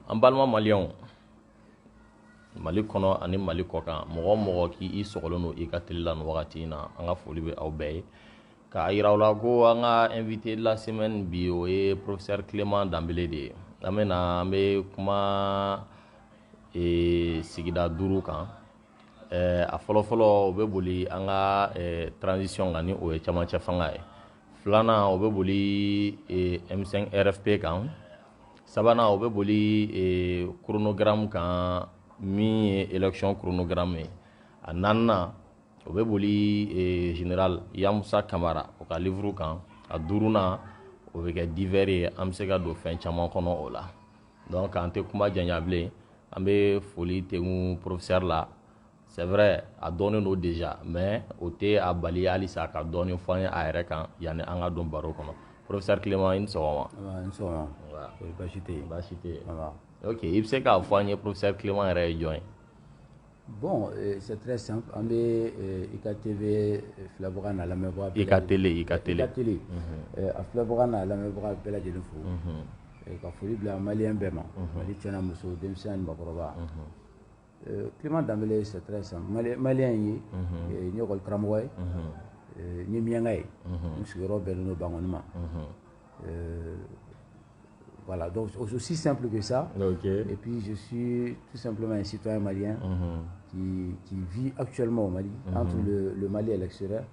An balima maliyɛnw Mali kɔnɔ ani Mali kɔkan mɔgɔ mɔgɔ k'i sɔgɔlen don i ka télé la nin wagati in na an ka foli bɛ aw bɛɛ ye k'a yira aw la ko an ka invité de la semaine bi o ye professeur Clément Danbele de ye an bɛ kuma sigida 5 kan a fɔlɔfɔlɔ o bɛ boli an ka transition kan ni o ye camancɛ fanga ye filanan o bɛ boli M5 RFP kan sabanan o bɛ boli chronogramme kan min ye élection chronogramme ye a naaninan o bɛ boli général Yamusa Kamara o ka livre kan a duurunan o bɛ kɛ divers ye an bɛ se ka don fɛn caman kɔnɔ o la donc an tɛ kuma janya bilen an bɛ foli tɛnku professeur la c'est vrai a dɔnnen don déjà mais o tɛ a bali halisa ka dɔɔnin fɔ an ye a yɛrɛ kan yanni an ka don baro kɔnɔ professeur Clément i ni sɔgɔma. Ni sɔgɔma. Baasi tɛ yen. Baasi tɛ yen. Ok i bɛ se k'a fɔ an ye professeur Clément yɛrɛ ye jɔn ye. Bon c'est très simple an bɛ IKTV filɛbaga n'a lamɛnbaga bɛɛ IKTV a filɛbaga n'a lamɛnbaga bɛɛ lajɛlen fo ka foli bila maliyɛn bɛɛ ma Mali cɛ n'a muso denmisɛn ni maakɔrɔba. Clément Danbele c'est très simple maliyɛn ye n ye école karamɔgɔ ye n ye miyanka ye n sigiyɔrɔ bɛnnen don Bankɔni ma. Voilà, donc aussi simple que ça. Okay. Et puis je suis tout simplement un citoyen malien qui vit actuellement au Mali, entre le Mali et l'extérieur.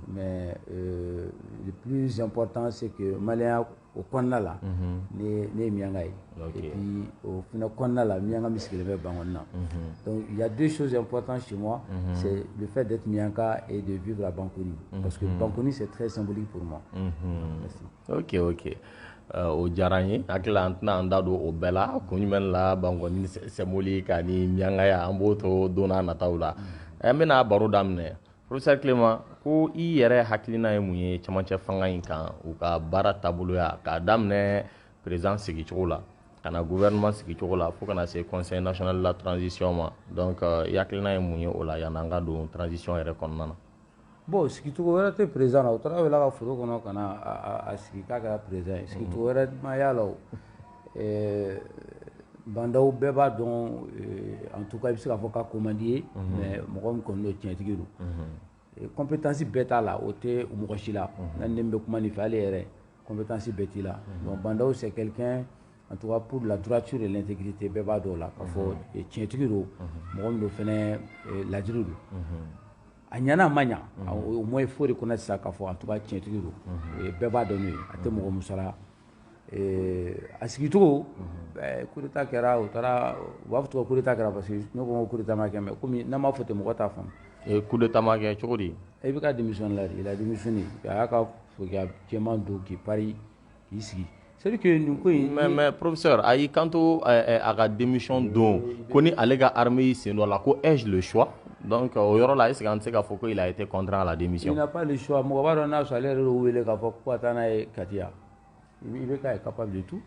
Mais le plus important, c'est que Malien au Konna là, né Miangaï. Et puis au final Konna là, Mianga Miskilebe Bangona. Donc il y a deux choses importantes chez moi, c'est le fait d'être Mianga et de vivre à Bankoni. Parce que Bankoni c'est très symbolique pour moi. Merci. Ok. O diyara n ye hakili la an tɛna an da don o bɛɛ la kun jumɛn la Bankɔni symbolique ani miyankaya an b'o to don n'a nataw la an bɛna baro daminɛ professeur Clément ko i yɛrɛ hakilina ye mun ye camancɛ fanga in kan u ka baara taaboloya k'a daminɛ président sigicogo la ka na gouvernement sigicogo la fo kana se conseil national de la transition ma donc i hakilina ye mun ye o la yanni an ka don transition yɛrɛ kɔnɔna na. Bon sigicogo wɛrɛ tɛ président na o taara wele ka foro kɔnɔ ka na a sigi k'a kɛra président ye sigicogo wɛrɛ ma y'a la o bandaw bɛɛ b'a dɔn en tout cas i bɛ se k'a fɔ k'a ko man di ye mais mɔgɔ min kɔni don tiɲɛtigi don compétence bɛɛ t'a la o tɛ mɔgɔ si la n'an den bɛ kuma nin fɛ ale yɛrɛ compétence bɛɛ t'i la donc bandaw c'est quelqu'un en tout cas pour la droiture et l'intégrité bɛɛ b'a dɔn o la k'a fɔ tiɲɛtigi don mɔgɔ min don fɛnɛ ladiri don. A ɲana a ma ɲa au moins il faut reconnaître ça k'a fɔ en tout cas tiɲɛtigi don bɛɛ b'a dɔn n'o ye a tɛ mɔgɔ musala a sigicogo coup d'état kɛra o taara u b'a fɔ cogo coup d'état kɛra parce que ne ko n ko coup d'état ma kɛ mais komi n'an b'a fɔ ten mɔgɔ t'a faamu. Coup d'état ma kɛ cogo di. I bɛ ka démission la de il a démissionné a y'a ka forokiya jɛman don k'i pari k'i sigi. C'est que nin ko in mais professeur a y'i kanto a ka démission don ko ni ale ka armée y'i sen dɔ la ko ai-je le choix. Donc au yɔrɔ la est-ce que an tɛ se k'a fɔ ko il a été contraint à la démission. Il n'a pas le choix mɔgɔ b'a dɔn n'a sɔrɔ ale yɛrɛ y'o wele k'a fɔ ko ka taa n'a ye Kati il veut qu'il est capable de tout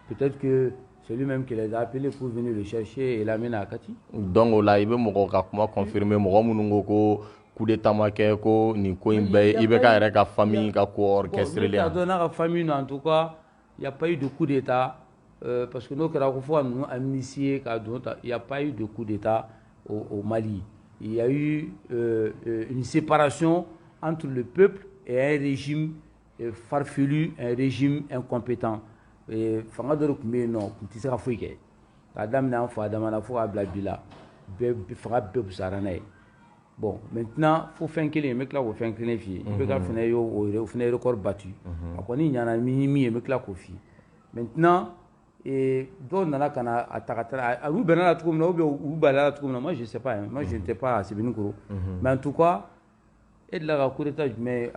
peut-être que c'est lui-même qui les a appelés pour venir le chercher et l'amener à Kati. Donc o la i bɛ mɔgɔ ka kuma confirmer mɔgɔ minnu ko ko coup d'état ma kɛ ko nin ko in bɛɛ i bɛ k'a yɛrɛ ka famille ka ko orchestré bon n'a ka famille en tout cas il n'y a pas eu de coup d'état parce que n'o kɛra ko fo ka ninnu amnistier k'a don ta il n'y a pas eu de coup d'état au Mali. Il y a eu une séparation entre le peuple et un régime farfelu, un régime incompétent. Fanga dɔ de tun bɛ yen nɔ kun tɛ se ka foyi kɛ k'a daminɛ an fa Adama na fo k'a bila bi la fanga bɛɛ busara n'a ye. Bon maintenant fo fɛn kelen n bɛ tila k'o fɛn kelen f'i ye i bɛ ka fɛnɛ y'o fɛnɛ record battu a kɔni ɲana min ye n bɛ tila k'o f'i ye maintenant dɔw nana ka na a ta ka taa olu bɛnna la cogo min na ou bien u balila la cogo min na moi je sais pas moi je n'étais pas à Sebeninkoro mais en tout cas e delila ka coup d'état jumɛn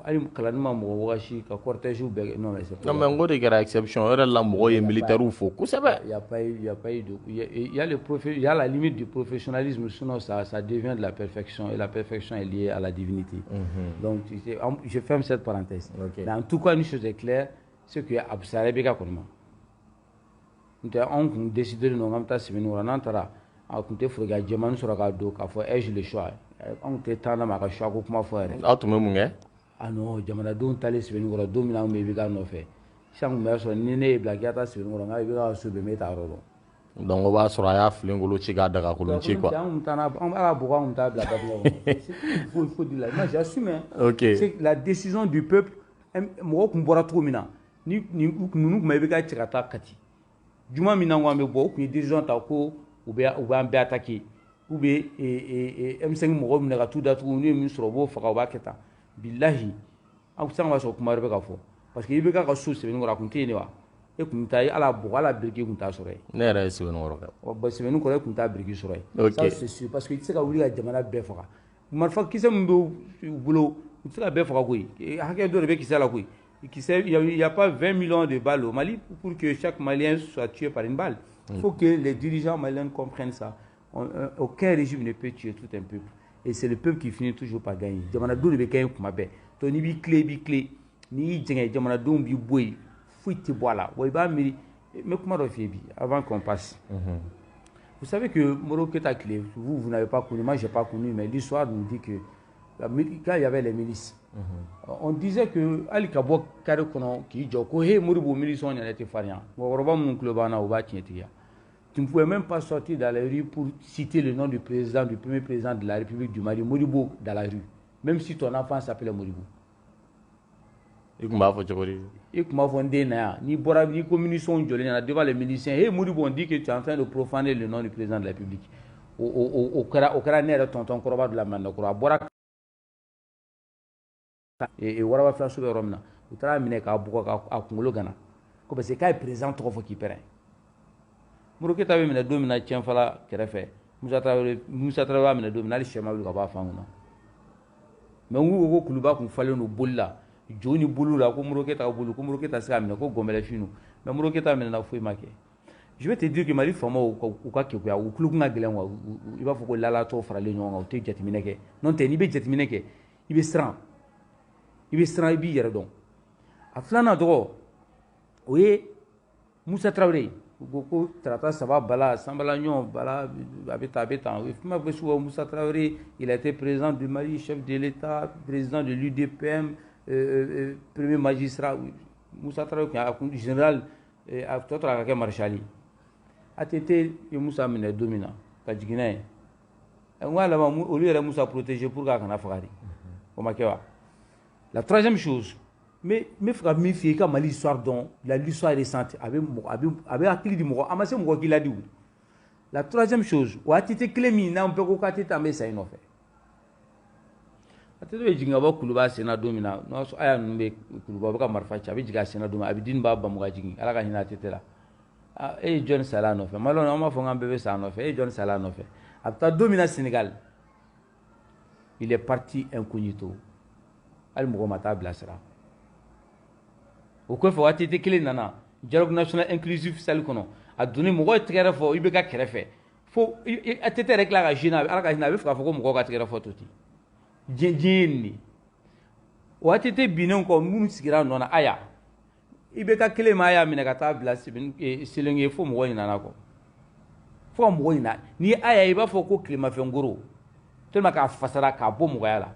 hali kalanni ma mɔgɔ wagasi ka cortège bɛɛ non mais c'est pas. Non mais n ko de kɛra exception o yɛrɛ la mɔgɔ ye militaires fo kosɛbɛ. Il y a pas eu de il y a la limite du professionnalisme sinon ça devient de la perfection et la perfection est liée à la divinité. Donc je ferme cette parenthèse. Mais en tout cas une chose est claire c'est que a busara bɛ ka kɔni ma. N'o anw kun décidé non k'an bɛ taa Sebeninkoro n'an taara a kun tɛ forokiya jɛmani sɔrɔ k'a don k'a fɔ ai-je le choix anw tɛ taa n'a ma a ka choix ko kuma fɔ yɛrɛ. Aw tun bɛ mun kɛ. Ah non jamanadenw taalen Sebeninkoro don min na anw bɛ IBK nɔfɛ Sisan kun bɛ sɔrɔ ni ne ye bila k'i ka taa Sebeninkɔrɔ n k'a i bɛ ka so bɛn n bɛ taa yɔrɔ dɔn. Donc o b'a sɔrɔ a y'a filenkolo ci k'a dagakolon ci quoi. An kun taa n'a an b'a bugɔ an kun t'a bila batiment kɔnɔ. Il faut dire la. Moi j'assume. Ok. C'est la décision du peuple. Mɔgɔ kun bɔra cogo min na ni ninnu kun bɛ i bɛ ka cɛ ka taa Kati. Juma min na ko an bɛ bɔ u kun ye décision ta ko u b'an bɛɛ attaquer. U bɛ M5 mɔgɔw minɛ ka t'u datugu n'u ye min sɔrɔ u b'o faga u b'a kɛ tan. Bilahi an sisan b'a sɔrɔ kuma wɛrɛ bɛ ka fɔ parce que i bɛ ka so Sebeninkɔrɔ a kun tɛ yen de wa e kun taa ala bugɔ ala biriki kun t'a sɔrɔ yen. Ne yɛrɛ ye Sebeninkɔrɔ kɛ. Bon Sebeninkɔrɔ e kun t'a biriki sɔrɔ yen. Ok. Ça c'est sûr parce que i tɛ se ka wuli ka jamana bɛɛ faga. Marifa kisɛ min bɛ u bolo u tɛ se ka bɛɛ faga koyi hakɛ dɔ de bɛ kisɛ la koyi. Il y a pas 20 millions de balles au Mali pour que chaque Malien soit tué par une balle. Il faut que les dirigeants maliens comprennent ça. Aucun régime ne peut tuer tout un peuple. Et c'est le peuple qui finit toujours par gagner. Jamanadenw de bɛ gagner kuma bɛɛ. Donc n'i b'i tilen i b'i tilen n'i y'i jɛngɛ jamanadenw b'i bɔ yen foyi tɛ bɔ a la wa i b'a miiri n bɛ kuma dɔ f'i ye bi avant qu'on passe. Vous savez que Modibo Keïta tile vous n'avez pas connu, moi j'ai pas connu, mais l'histoire nous dit que quand il y avait les milices, on disait que hali ka bɔ carré kɔnɔ k'i jɔ ko he Modibo milices yɛrɛ tɛ farinya mɔgɔkɔrɔba minnu tulo b'an na u b'a tiɲɛ tigiya. Tu ne pouvais même pas sortir dans la rue pour citer le nom du président, du premier président de la République du Mali, Modibo, dans la rue, même si ton enfant s'appelait Modibo. I kun b'a fɔ cogo di? I kun b'a fɔ n den na yan n'i bɔra n'i ko munitions jɔlen ɲɛna devant les miliciens hey Modibo on dit que tu es en train de profaner le nom du président de la République o kɛra ne yɛrɛ tonton kɔrɔba de la Mandakɔrɔ a bɔra waraba filaso bɛ yɔrɔ min na u taara minɛ k'a bugɔ k'a kunkolo gana ko parce que k'a ye président tɔgɔ fɔ k'i pɛrɛn Modibo Keïta bɛ minɛ don min na Tienfala kɛrɛfɛ Musa Tarawele b'a minɛ don min na hali sɛ ma wuli ka bɔ a fan kunna mais n ko kuluba kun falen don boli la jo ni bolo la ko Modibo Keïta ka bolo ko Modibo Keïta se ka minɛ ko gɔnbɛlɛfin don mais Modibo Keïta minɛna foyi ma kɛ. Je vais te dire que Mali faamaw u ka kekuya u kulukun ka gɛlɛn quoi i b'a fɔ ko lalatɔ faralen ɲɔgɔn kan u tɛ jateminɛ kɛ n'o tɛ n'i bɛ jateminɛ kɛ i bɛ siran i b'i yɛrɛ dɔn a filanan tɔgɔ o ye Musa Tarawele u ko tarata saba bala sanbala ɲɔgɔn bala a bɛ tan kuma bɛ suba Musa Tarawele il a été président du Mali chef de l'État président de l'UDPM premier magistrat Musa Tarawele kun général a tɔ tora ka kɛ marshal ATT ye Musa minɛ don min na ka jigin n'a ye n ko a laban olu yɛrɛ Musa protéger pour k'a kana faga de o ma kɛ wa. La troisième chose mais n bɛ fɛ ka min f'i ye i ka Mali histoire dɔn l'histoire récente a bɛ hakili di mɔgɔ a ma se mɔgɔ k'i ladi o. La troisième chose o ATT kelen min n'an bɛɛ ko k'ATT an bɛ sa yen nɔfɛ ATT bɛ jigin ka bɔ Kuluba sen na don min na n'o y'a sɔrɔ aya ninnu bɛ Kuluba u bɛ ka marifa ci a bɛ jigin a sen na don min a bɛ dini b'a bamu ka jigin ala ka hinɛ ATT la e ye jɔnni sala a nɔfɛ Malien an b'a fɔ k'an bɛɛ bɛ sa a nɔfɛ e ye jɔnni sala a nɔfɛ a bɛ taa don min na Sénégal il est parti incognito hali mɔgɔ ma taa bilasira o kɔfɛ ATT kelen nana dialogue national inclusif salle kɔnɔ a donni mɔgɔ tɛgɛrɛ fɔ i bɛ ka kɛrɛfɛ fo ATT yɛrɛ tila ka jeune ala ka hinɛ a bɛ fɛ k'a fɔ ko mɔgɔw ka tɛgɛrɛ fɔ to ten diɲɛ ye nin de o ATT binnen kɔ minnu sigira nɔ na aya i bɛ ka kelen ma a y'a minɛ ka taa bila Selenge fo mɔgɔ ɲinana kɔ fo ka mɔgɔ ɲina n'i ye aya i b'a fɔ ko tilemafɛn goro tellement k'a fasara k'a bɔ mɔgɔya la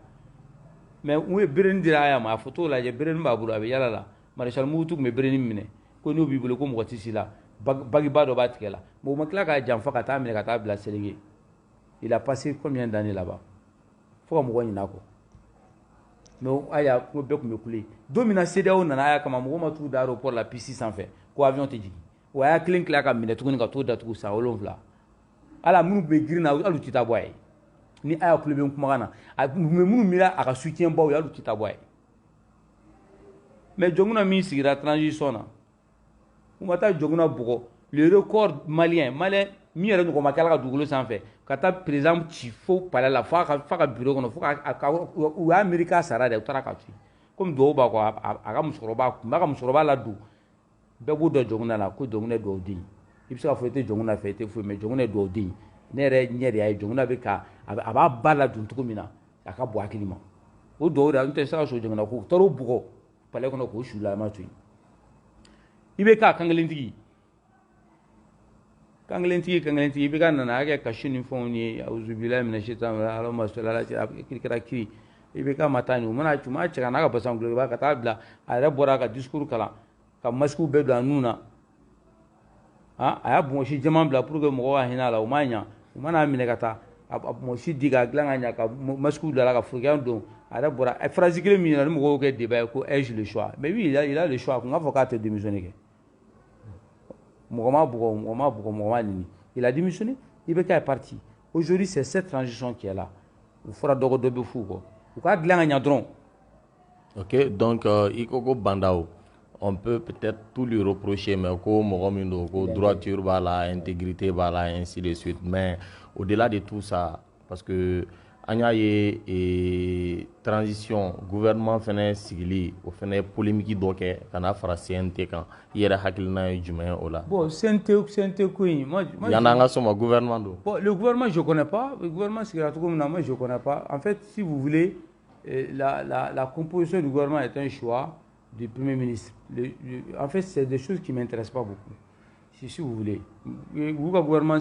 mais u ye berenin dira aya ma a fɔ t'o lajɛ berenin b'a bolo a bɛ yala la maréchal Mobutu tun bɛ berenin minɛ ko n'o b'i bolo ko mɔgɔ tɛ s'i la bagiba dɔ b'a tigɛ la mais u ma tila k'a janfa ka taa minɛ ka taa bila Selenge il a passé combien d'années là-bas fo ka mɔgɔ ɲin'a kɔ mais aya ko bɛɛ tun bɛ kule don min na CEDEAO nana aya kama mɔgɔ ma t'u da aéroport la piste sanfɛ ko avion tɛ jigin o aya kelen tila ka minɛ tuguni ka t'o datugu san 7 ala minnu bɛ girin na hali u tɛ taa bɔ a ye ni aya kulo bɛ kumakan na minnu mira a ka soutien baw ye hali u tɛ taa bɔ a ye mais jɔnkuna min sigira transition na u ma taa jɔnkuna bugɔ le record malien min yɛrɛ ɲɔgɔn ma kɛ ala ka dugukolo sanfɛ ka taa président ci fo palais la fo a ka bureau kɔnɔ fo u y'a miiri k'a sara dɛ u taara k'a to yen komi duwawu b'a kɔ a ka musokɔrɔba kun b'a ka musokɔrɔba ladon bɛɛ b'o dɔn jɔnkuna la ko jɔnkuna ye dugawuden i bɛ se k'a fɔ i tɛ jɔnkuna fɛ i tɛ foyi mais jɔnkuna ye dugawuden ne yɛrɛ ɲɛ de y'a ye jɔnkuna bɛ ka a b'a ba ladon cogo min na a ka bɔ hakili ma o duwawu de n tɛ se ka sɔrɔ jɔnkuna ko u taara o bugɔ palais kɔnɔ k'o su la a ma to yen i bɛ k'a kankelentigi kankelentigi i bɛ ka nana a kɛ kasi ni fɛnw ni awuzubila minɛ sitan ala ma sɔrɔ ala cɛ kiri kɛra kiri i bɛ ka ma taa nin o mana cɛ n'a ka basan gulo b'a ka taa bila a yɛrɛ bɔra ka discours kalan ka masque bɛɛ don a nun na a y'a bɔnsi jɛman bila pour que mɔgɔw ka hinɛ a la o ma ɲa u mana minɛ ka taa a bɔnsi di k'a dilan ka ɲa ka masque don a la ka forokiya don a yɛrɛ bɔra phrase kelen min na ni mɔgɔw kɛ débat ye ko ai-je le choix mais oui il a le choix ko n k'a fɔ k'a tɛ démissionner kɛ mɔgɔ ma bugɔ mɔgɔ ma nini il a démissionné il bɛ k'a est parti aujourd'hui c'est cette transition qui est là u fɔra dɔgɔ dɔ bɛ f'u kɔ u k'a dilan ka ɲa dɔrɔn. Ok, donc Ikoko Bandao, on peut peut-être tout lui reprocher, mais droiture, intégrité, ainsi de suite. Mais au-delà de tout ça, parce que Agnaye et transition, gouvernement fait sigili, au fait polémique doké, qu'on a fait CNT quand il y a hakilina jumain ola. Bon, CNT quoi? Moi, il y en a un sur le gouvernement. Bon, le gouvernement je connais pas, le gouvernement c'est moi je connais pas. En fait, si vous voulez. La composition du gouvernement est un choix du Premier ministre. En fait, c'est des choses qui ne m'intéressent pas beaucoup. Si vous voulez. Le gouvernement,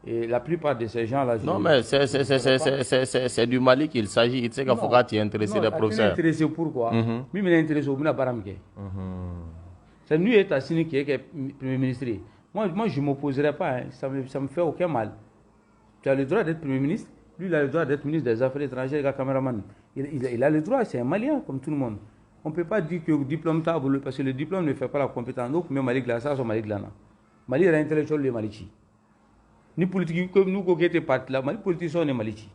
et la plupart de ces gens-là... Non, mais c'est du Mali qu'il s'agit. Il sait qu'il faut que tu es intéressé des professeurs. Intéressé pourquoi? Moi, je suis intéressé au Baramke. C'est lui qui est Premier ministre. Moi, je ne m'opposerai pas. Hein. Ça me fait aucun mal. Tu as le droit d'être Premier ministre. Lui, il a le droit d'être ministre des Affaires étrangères et caméraman. Il a le droit, c'est un Malien comme tout le monde. On ne peut pas dire que le diplôme table, parce que le diplôme ne fait pas la compétence. Donc, mais Mali Glassa, c'est Mali Glana. Mali est intellectuel de Malichi. Ni politique, comme nous, qui était parti là, Mali politique, on est Malichi.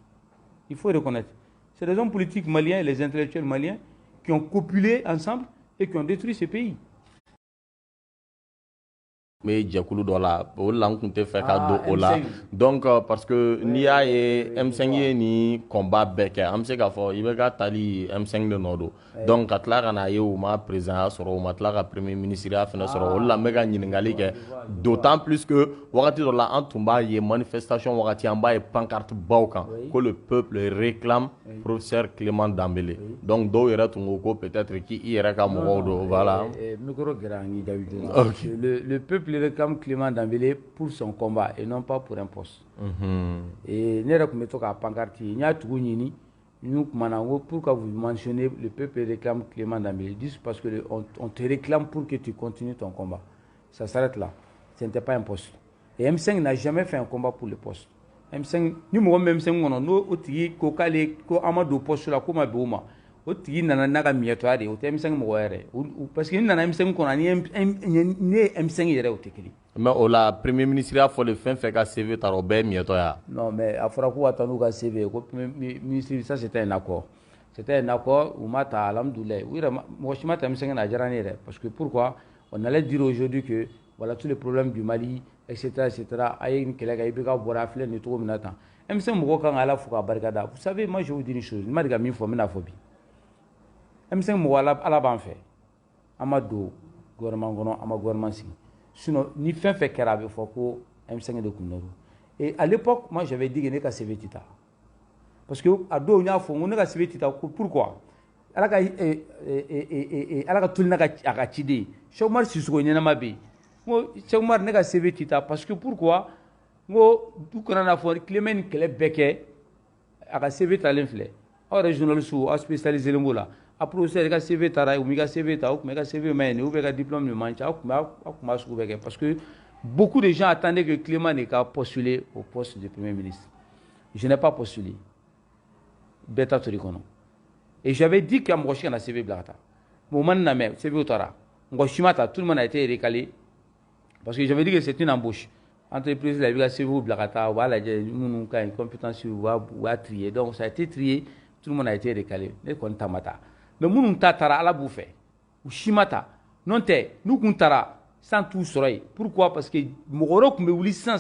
Il faut reconnaître. C'est les hommes politiques maliens et les intellectuels maliens qui ont copulé ensemble et qui ont détruit ce pays. Mais Djakulu Dola, donc parce que Nia et M5 ni combat bec, Amseka for Ibeka Tali M5 de Nodo. Donc Atla Ranaye ou ma président sur au matla premier ministre a fait sur la méga Ningali, d'autant plus que Wakati Dola Antumba y manifestation Wakati Amba et pancarte Baukan que le peuple réclame professeur Clément Dambélé. Donc do ira tungoko peut-être qui ira ka modo voilà. Le peuple réclame Clément Dambélé pour son combat et non pas pour un poste. Et pourquoi vous mentionnez le peuple réclame Clément Dambélé? Juste parce que on te réclame pour que tu continues ton combat. Ça s'arrête là. Ce n'était pas un poste. Et M5 n'a jamais fait un combat pour le poste. M5, nous M5 on a otigi ko kale ko amado poste la ko ma beuma. Otigi nana naga mietware o M5 mo yere. Parce que nana M5 ko na ni M5 yere o tekeli. Mais la premier ministre a fait le fin fait ka CV tarobe mietoya. Non mais afra ko atanu ka CV ko premier ministre ça c'était un accord. C'était un accord où mata alhamdoulillah. Oui moi je mata M5 na jarani yere parce que pourquoi on allait dire aujourd'hui que voilà tous les problèmes du Mali etc. Aïe une collègue Ibeka Borafle ne trouve maintenant. M5 Moko quand ala fuka barkada. Vous savez moi je vous dis une chose, ma diga mi fo mina phobie. M5 Moko ala ban fait. Amado gouvernement gono ama gouvernement si. Sinon ni fin fait kerabe faut que M5 de Kunoru. Et à l'époque moi j'avais dit que ne ka CV tita. Parce que ado nya fo on ne ka CV tita pourquoi? Ala ka ala ka tulina ka akachide. Chomar Sissoko nyana mabe. Moi, Chomar n'est pas CV tita parce que pourquoi? Moi, tout qu'on a fait, Clément Kelebeke a CV talenfle. Au régional sous, à spécialisé le mot là. Après aussi, il a CV tara, ou il CV ta, ou il CV maine, ou il a diplôme de mancha, ou parce que beaucoup de gens attendaient que Clément n'ait qu'à postuler au poste de Premier ministre. Je n'ai pas postulé. Beta Torikono. Et j'avais dit qu'il y a un CV blata. Moment n'a même CV utara. Ngoshimata, tout le monde a été récalé. Parce que j'avais dit que c'est une embauche. Entreprise, la vie, c'est vous, Blakata, voilà, nous avons une compétence, ou à trier. Donc, ça a été trié, tout le monde a été décalé. Mais nous avons tatara à la bouffe. Ou chimata. Non, nous avons tara sans tout soleil. Pourquoi? Parce que Morok me ouli sans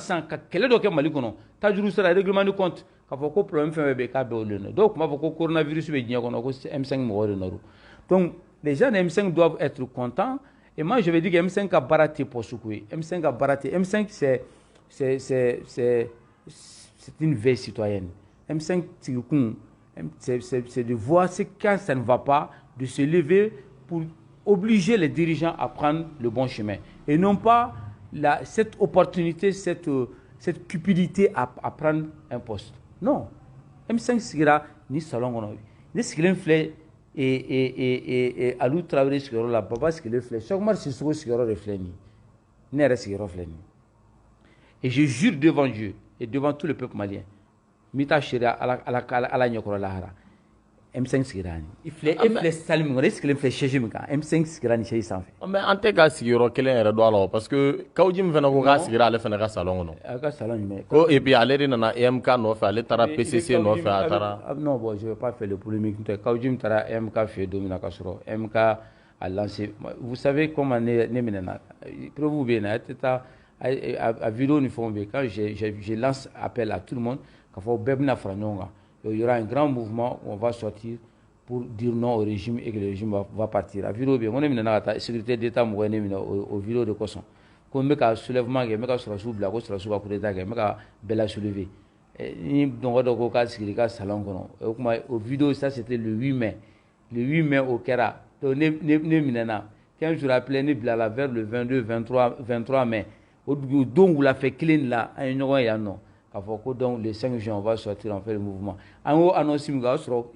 quel est le malikono. Tajuru sera règlement de compte. Quand vous avez un problème, vous avez un problème. Donc, vous avez un coronavirus, vous avez un M5. Donc, les gens de M5 doivent être contents. Et moi, je vais dire que M5 a baraté pour Soukoui. M5 a baraté. M5, c'est une veille citoyenne. M5, c'est de voir quand ça ne va pas, de se lever pour obliger les dirigeants à prendre le bon chemin. Et non pas cette opportunité, cette cupidité à prendre un poste. Non. M5 sera ni salon. Ni ce qu'il fait, et Alou Traoré sigiyɔrɔ la Baba sigilen filɛ Cheikh Oumar Sissoko sigiyɔrɔ de filɛ nin ye ne yɛrɛ sigiyɔrɔ filɛ nin ye et je jure devant Dieu et devant tout le peuple malien n bɛ taa seereya ala ɲɛkɔrɔ lahara M5 sigira nin i filɛ salle min kɔnɔ e sigilen filɛ chaise min kan M5 sigira nin chaise sanfɛ mais an tɛ ka sigiyɔrɔ kelen yɛrɛ dɔn a la parce que Kawji min fana ko k'a sigira ale fana ka salon kɔnɔ a ka salon jumɛn ko et puis ale de nana EMK nɔfɛ ale taara PCC nɔfɛ a taara non bon je vais pas faire le polémique Kawji min taara EMK fɛ yen don min na ka sɔrɔ EMK a lancé vous savez comment ne minɛna preuve bɛ yen na a tɛ taa a vidéo ni fɛnw bɛ yen quand je lance appel à tout le monde k'a fɔ bɛɛ bɛna fara ɲɔgɔn kan il y aura un grand mouvement où on va sortir pour dire non au régime et que le régime va partir. A vidéo bien, on est maintenant à la sécurité d'État, on est au vidéo de Kosson. Quand on met un soulèvement, on met un soulèvement, on met un soulèvement, on met un bel soulevé. Donc on a un salon. Au vidéo, ça c'était le 8 mai. Le 8 mai au Kera. Donc on 15 jours après, on est vers le 22, 23 mai. Donc on l'a fait clean là, à une heure et un an. Donc le 5 juin, on va sortir, on fait le mouvement. On a annoncé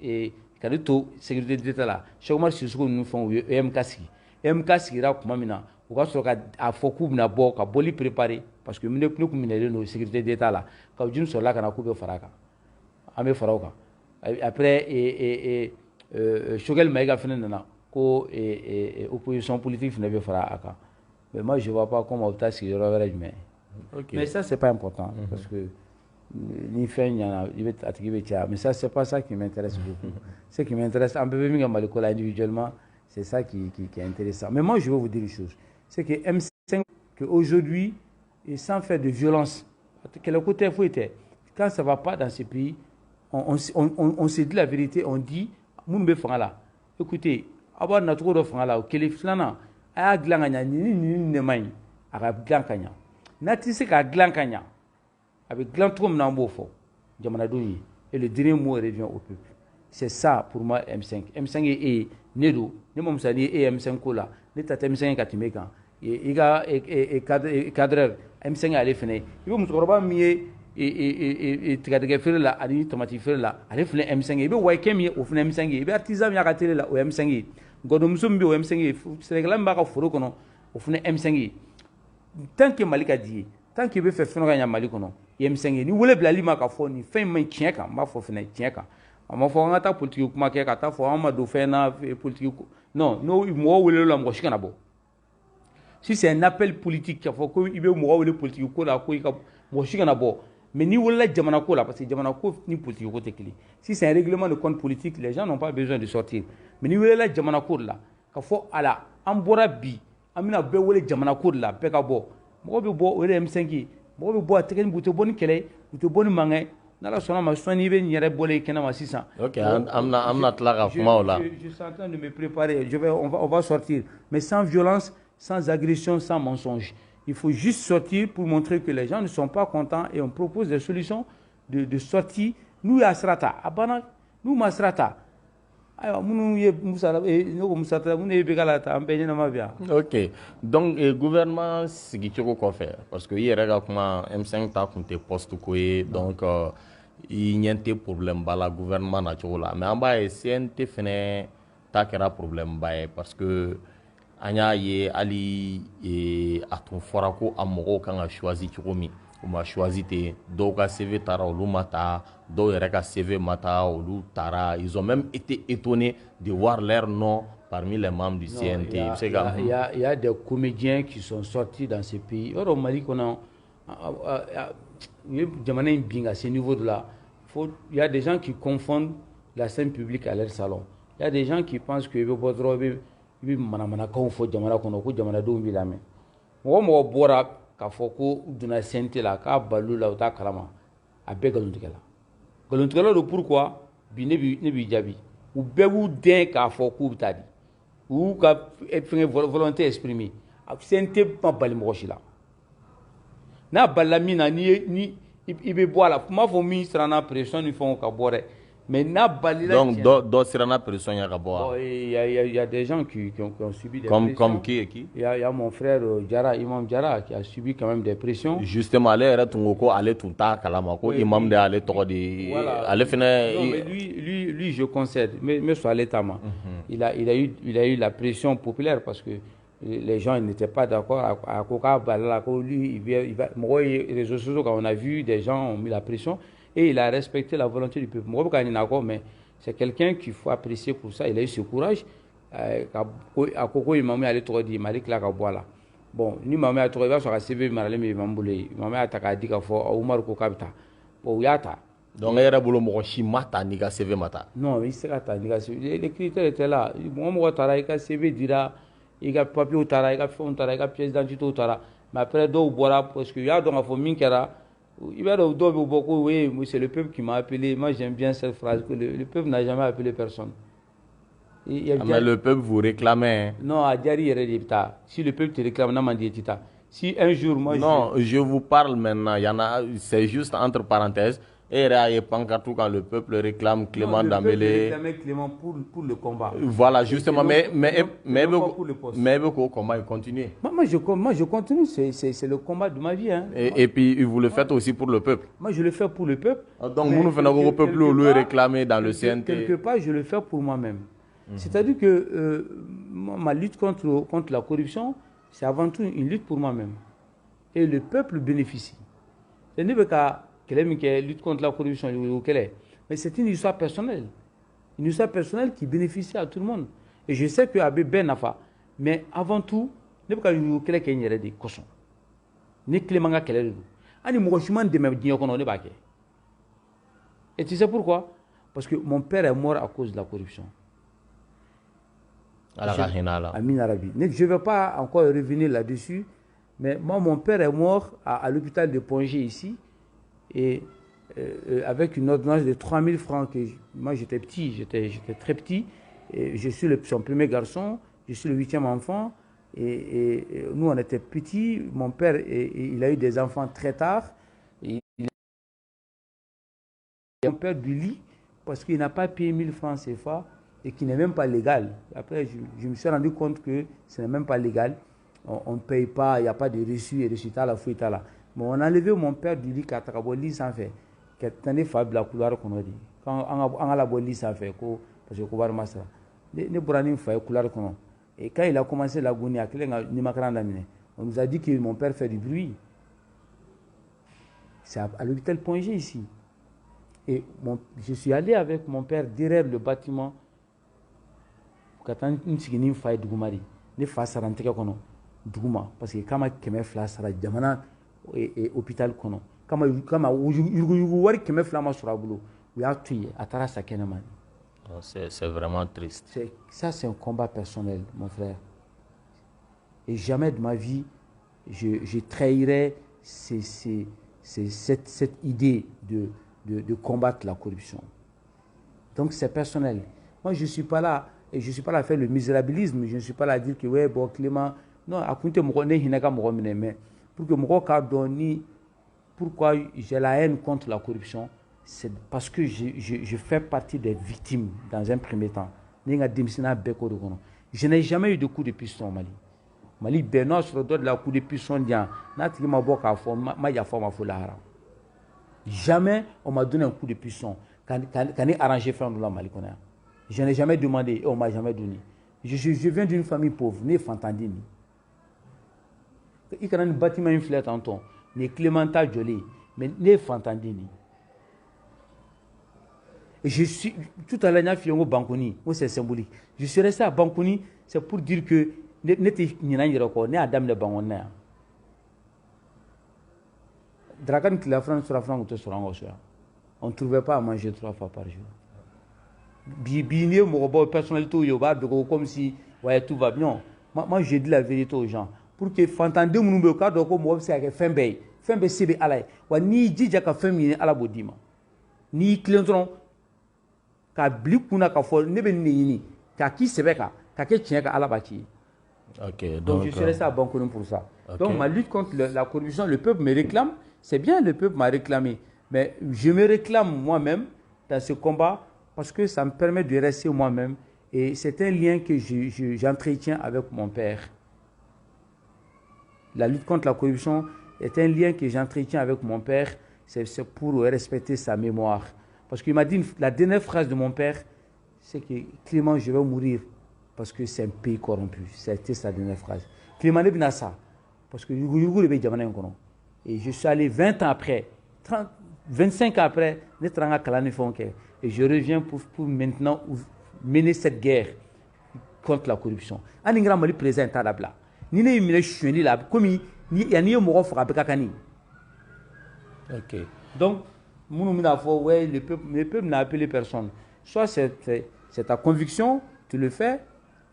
et kadi to sécurité d'État la Cheikh Oumar Sissoko ninnu fɛnw u ye EMK sigi EMK sigira tuma min na u ka sɔrɔ k'a fɔ k'u bɛna bɔ ka bɔli préparer parce que ne kun minɛlen don sécurité d'État la ka jum sɔrɔla ka na k'u bɛ fara a kan an bɛ fara o kan après Choguel Maïga fana nana ko opposition politique fana bɛ fara a kan mais moi je vois pas comment u bɛ taa sigi yɔrɔ wɛrɛ jumɛn mais ça c'est pas important parce que ni fɛn ɲana a tigi bɛ caya mais ça c'est pas ça qui m'intéresse beaucoup ce qui m'intéresse un peu min ka Maliko la individuellement c'est ça qui est intéressant mais moi je vais vous dire une chose c'est que M5 que aujourd'hui et sans faire de violence quel côté faut être quand ça va pas dans ce pays on se dit la vérité on dit mun bɛ fanga la écoutez a b'a nacogo dɔ fanga la o kelen filanan a y'a dilan ka ɲa ni de man ɲi a ka dilan ka ɲa n'a tɛ se k'a dilan ka ɲa avec grand tour en bofo, et le dernier mot revient au peuple. C'est ça pour moi M5. M5 est Nedo, ne m'ont dit M5 Kola, ne t'as M5 Katimekan, et cadre M5 à l'effet. Il va me trouver mieux et Tgadefel là, Adi Tomatifel là, à l'effet M5, et bien Wakem au M5, et bien artisan Yakatel là au M5. Godomsumbi au M5, c'est la Mbaka Furokono au M5. Tant que Malika dit, tant qu'il veut faire Fenoga Malikono. M5 ni wele bilali ma ka fɔ ni fɛn man tiɲɛ kan n b'a fɔ fɛnɛ tiɲɛ kan a ma fɔ an ka taa politique kuma kɛ ka taa fɔ an ma don fɛn na politique non n'o mɔgɔ wele la mɔgɔ si kana bɔ si c'est un appel politique k'a fɔ ko i bɛ mɔgɔ wele politique ko la ko i ka mɔgɔ si kana bɔ mais ni welela jamana ko la parce que jamana ko ni politique ko tɛ kelen si c'est un règlement de compte politique les gens n'ont pas besoin de sortir mais ni welela jamana ko la k'a fɔ ala an bɔra bi an bɛna bɛɛ wele jamana ko la bɛɛ ka bɔ mɔgɔ bɛ bɔ o de M5 ye mɔgɔ bɛ bɔ a tɛgɛ ni u tɛ bɔ ni kɛlɛ u tɛ bɔ ni mankan n'ala sɔnna ma sɔnni i bɛ nin yɛrɛ bɔlen kɛnɛ ma sisan. Ok an bɛna tila ka kuma o la. Je suis en train de me préparer on va sortir mais sans violence sans agression sans mensonge il faut juste sortir pour montrer que les gens ne sont pas contents et on propose des solutions de sortie nous y'a sirata a banna nous ma sirata. Ok donc gouvernement sigicogo kɔfɛ parce que i yɛrɛ ka kuma M5 ta kun tɛ poste ko ye donc i ɲɛ tɛ problème ba la gouvernement na cogo la mais an b'a ye CNT fɛnɛ ta kɛra problème ba ye parce que an y'a ye hali a tun fɔra ko a mɔgɔw kan ka choisi cogo min u ma choisi ten dɔw ka CV taara olu ma taa dɔw yɛrɛ ka CV ma taa olu taara ils ont même été étonnés de voir leur nom parmi les membres du CNT. Il y a des comédiens qui sont sortis dans ce pays. Au Mali, à ce niveau de là, il y a des gens qui confondent la scène publique à leur salon. Il y a des gens qui pensent que k'a fɔ ko donna CNT la k'a balu la o t'a kalama a bɛɛ ngalontigɛla ngalontigɛla don pourquoi bi ne b'i jaabi u bɛɛ b'u dɛn k'a fɔ k'u bɛ taa di u y'u ka fɛngɛ volonté exprimer CNT ma bali mɔgɔ si la n'a balila min na ni i bɛ bɔ a la n m'a fɔ min siranna pression ni fɛnw ka bɔ dɛ Mais donc, d'autres sera pression à boire. Il y a des gens qui ont subi des pressions. Comme qui et qui? Il y a mon frère Jara, Imam Jara, qui a subi quand même des pressions. Justement, aller tout ta kalamako, Imam de aller todi. Aller finir. Non, mais lui, je concède. Mais sur l'état, il a eu la pression populaire parce que les gens n'étaient pas d'accord à Koka, lui, il va. Moi, les réseaux sociaux, quand on a vu, des gens ont mis la pression. Et il a respecté la volonté du peuple. Mais c'est quelqu'un qu'il faut apprécier pour ça. Il a eu ce courage. À Koko, il m'a mis à l'étoile, il m'a dit qu'il a là. Bon, ni m'a mis à l'étoile, il va sur la CV, il m'a mis à Takadi, il faut Omar Kokabita. Bon, Yata. Donc, il y a un boulot, mata, ni CV mata. Non, il s'est attaqué. Les critères étaient là. Moi, il a CV, dira, il a papier au Tara, il a fait un Tara, il a pièce d'identité au Tara. Mais après, il parce qu'il y a donc un famille qui a. Il va beaucoup, oui, c'est le peuple qui m'a appelé. Moi, j'aime bien cette phrase que le peuple n'a jamais appelé personne. Mais le peuple vous réclamait. Non, à Diari, si le peuple te réclame, n'a dit si un jour, moi. Non, je vous parle maintenant. Il y en a, c'est juste entre parenthèses. Et quand le peuple réclame Clément Dambélé. Le peuple réclame Clément pour le combat. Voilà, justement, mais comment il continue. Moi, je continue, c'est le combat de ma vie. Hein. Et puis, vous le faites aussi pour le peuple. Moi, je le fais pour le peuple. Donc, vous nous faites au peuple le réclamer dans le CNT. Quelque part, je le fais pour moi-même. C'est-à-dire que ma lutte contre la corruption, c'est avant tout une lutte pour moi-même. Et le peuple bénéficie. Ce n'est pas qu'à lutte contre la corruption, mais c'est une histoire personnelle. Une histoire personnelle qui bénéficie à tout le monde. Et je sais que Abbé Ben Nafa, mais avant tout, ne pas qu'il y ait des cochons. Ne Clément a quel est de même Et tu sais pourquoi? Parce que mon père est mort à cause de la corruption. Amin Arabi. Je ne vais pas encore revenir là-dessus, mais moi, mon père est mort à l'hôpital de Pongé ici, et avec une ordonnance de 3000 francs. Moi, j'étais petit, j'étais très petit, et je suis son premier garçon, je suis le 8e enfant, et nous, on était petits. Mon père, il a eu des enfants très tard. Mon père du lit, parce qu'il n'a pas payé 1000 francs CFA, et qui n'est même pas légal. Après, je me suis rendu compte que ce n'est même pas légal. On ne paye pas, il n'y a pas de reçu et résultat à la fouille. Bon, on a enlevé mon père du lit quand on a lit sans faire. Quand on a fait la couleur qu'on a dit. Quand on a lit sans faire, parce que on a massacre. Ne pourra fait couleur qu'on a. Et quand il a commencé la gounia, on nous a dit que mon père fait du bruit. C'est à l'hôpital Pongé ici. Et je suis allé avec mon père derrière le bâtiment. Une faille Dougumari, ne face à l'entrée kono Douguma, parce que kama keme fla sara jamana et hôpital kono, kama wari keme fla ma sura bulo, ou ya tuye atara sa kenaman. C'est vraiment triste. Ça, c'est un combat personnel, mon frère. Et jamais de ma vie, je trahirais cette idée de combattre la corruption. Donc, c'est personnel. Moi, je ne suis pas là. Et je ne suis pas là à faire le misérabilisme. Je ne suis pas là à dire que, ouais, bon, Clément, non, à côté, mais pour que mon cas donne, pourquoi j'ai la haine contre la corruption, c'est parce que je fais partie des victimes dans un premier temps. Je n'ai jamais eu de coup de piston au Mali. Mali, Benoît, sur le dos de la coup de piston, jamais on m'a donné un coup de piston. Quand on a arrangé faire de la Mali. Je n'ai jamais demandé et on ne m'a jamais donné. Je viens d'une famille pauvre, né Fantandini. Il y a un bâtiment infilé en ton, né Clémenta Jolie, mais né Fantandini. Et je suis, tout à l'heure, je suis au Bankouni, c'est symbolique. Je suis resté à Bankouni, c'est pour dire que n'était ni Adam le Bangonia. Dragan qui la France sur la France, on ne trouvait pas à manger 3 fois par jour. Bien, mon personnalité, comme si ouais, tout va bien. Moi, j'ai dit la vérité aux gens. Pour que Fantande nous cas de comme moi, c'est Fembe c'est Alain. Ni Djidja ka Fembe à la Bodima. Ni Clinton, ka Blikuna ka for, nebe ni, ka qui se beka, ka qui tient à la bâtie. Donc, je suis resté à Banconon pour ça. Okay. Donc, ma lutte contre la corruption, le peuple me réclame. C'est bien, le peuple m'a réclamé. Mais je me réclame moi-même dans ce combat parce que ça me permet de rester moi-même. Et c'est un lien que j'entretiens avec mon père. La lutte contre la corruption est un lien que j'entretiens avec mon père. C'est pour respecter sa mémoire. Parce qu'il m'a dit, la dernière phrase de mon père, c'est que Clément, je vais mourir parce que c'est un pays corrompu. C'était sa dernière phrase. Clément n'est pas ça. Parce que et je suis allé 20 ans après, 25 ans après, et je reviens pour maintenant mener cette guerre contre la corruption. Aningra Mali présente à la blague. Ni ne yimile shweni la comme ni ya ni mo fera bekakani. OK. Donc nous mina fo ouais le peuple n'a appelé personne. Soit c'est ta conviction, tu le fais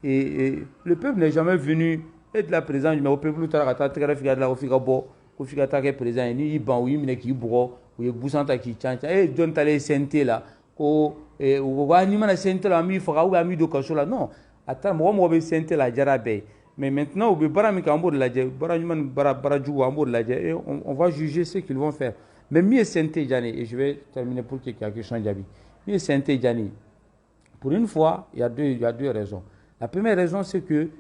et le peuple n'est jamais venu être là présent mais au peuple ta ta ta figa la figa bo ko figa ta ke présent ni ban wi mine ki bugo ou busanta ki chancha et don tale senté là ko wa ni mana senté là mi fera ou ami do kasola non attends mo be senté la jarabe. Mais maintenant, on va juger ce qu'ils vont faire. Mais mieux Sainte Djani, et je vais terminer pour qu'il y ait quelque chose d'habit. Mieux Sainte Djani, pour une fois, il y a deux raisons. La première raison, c'est que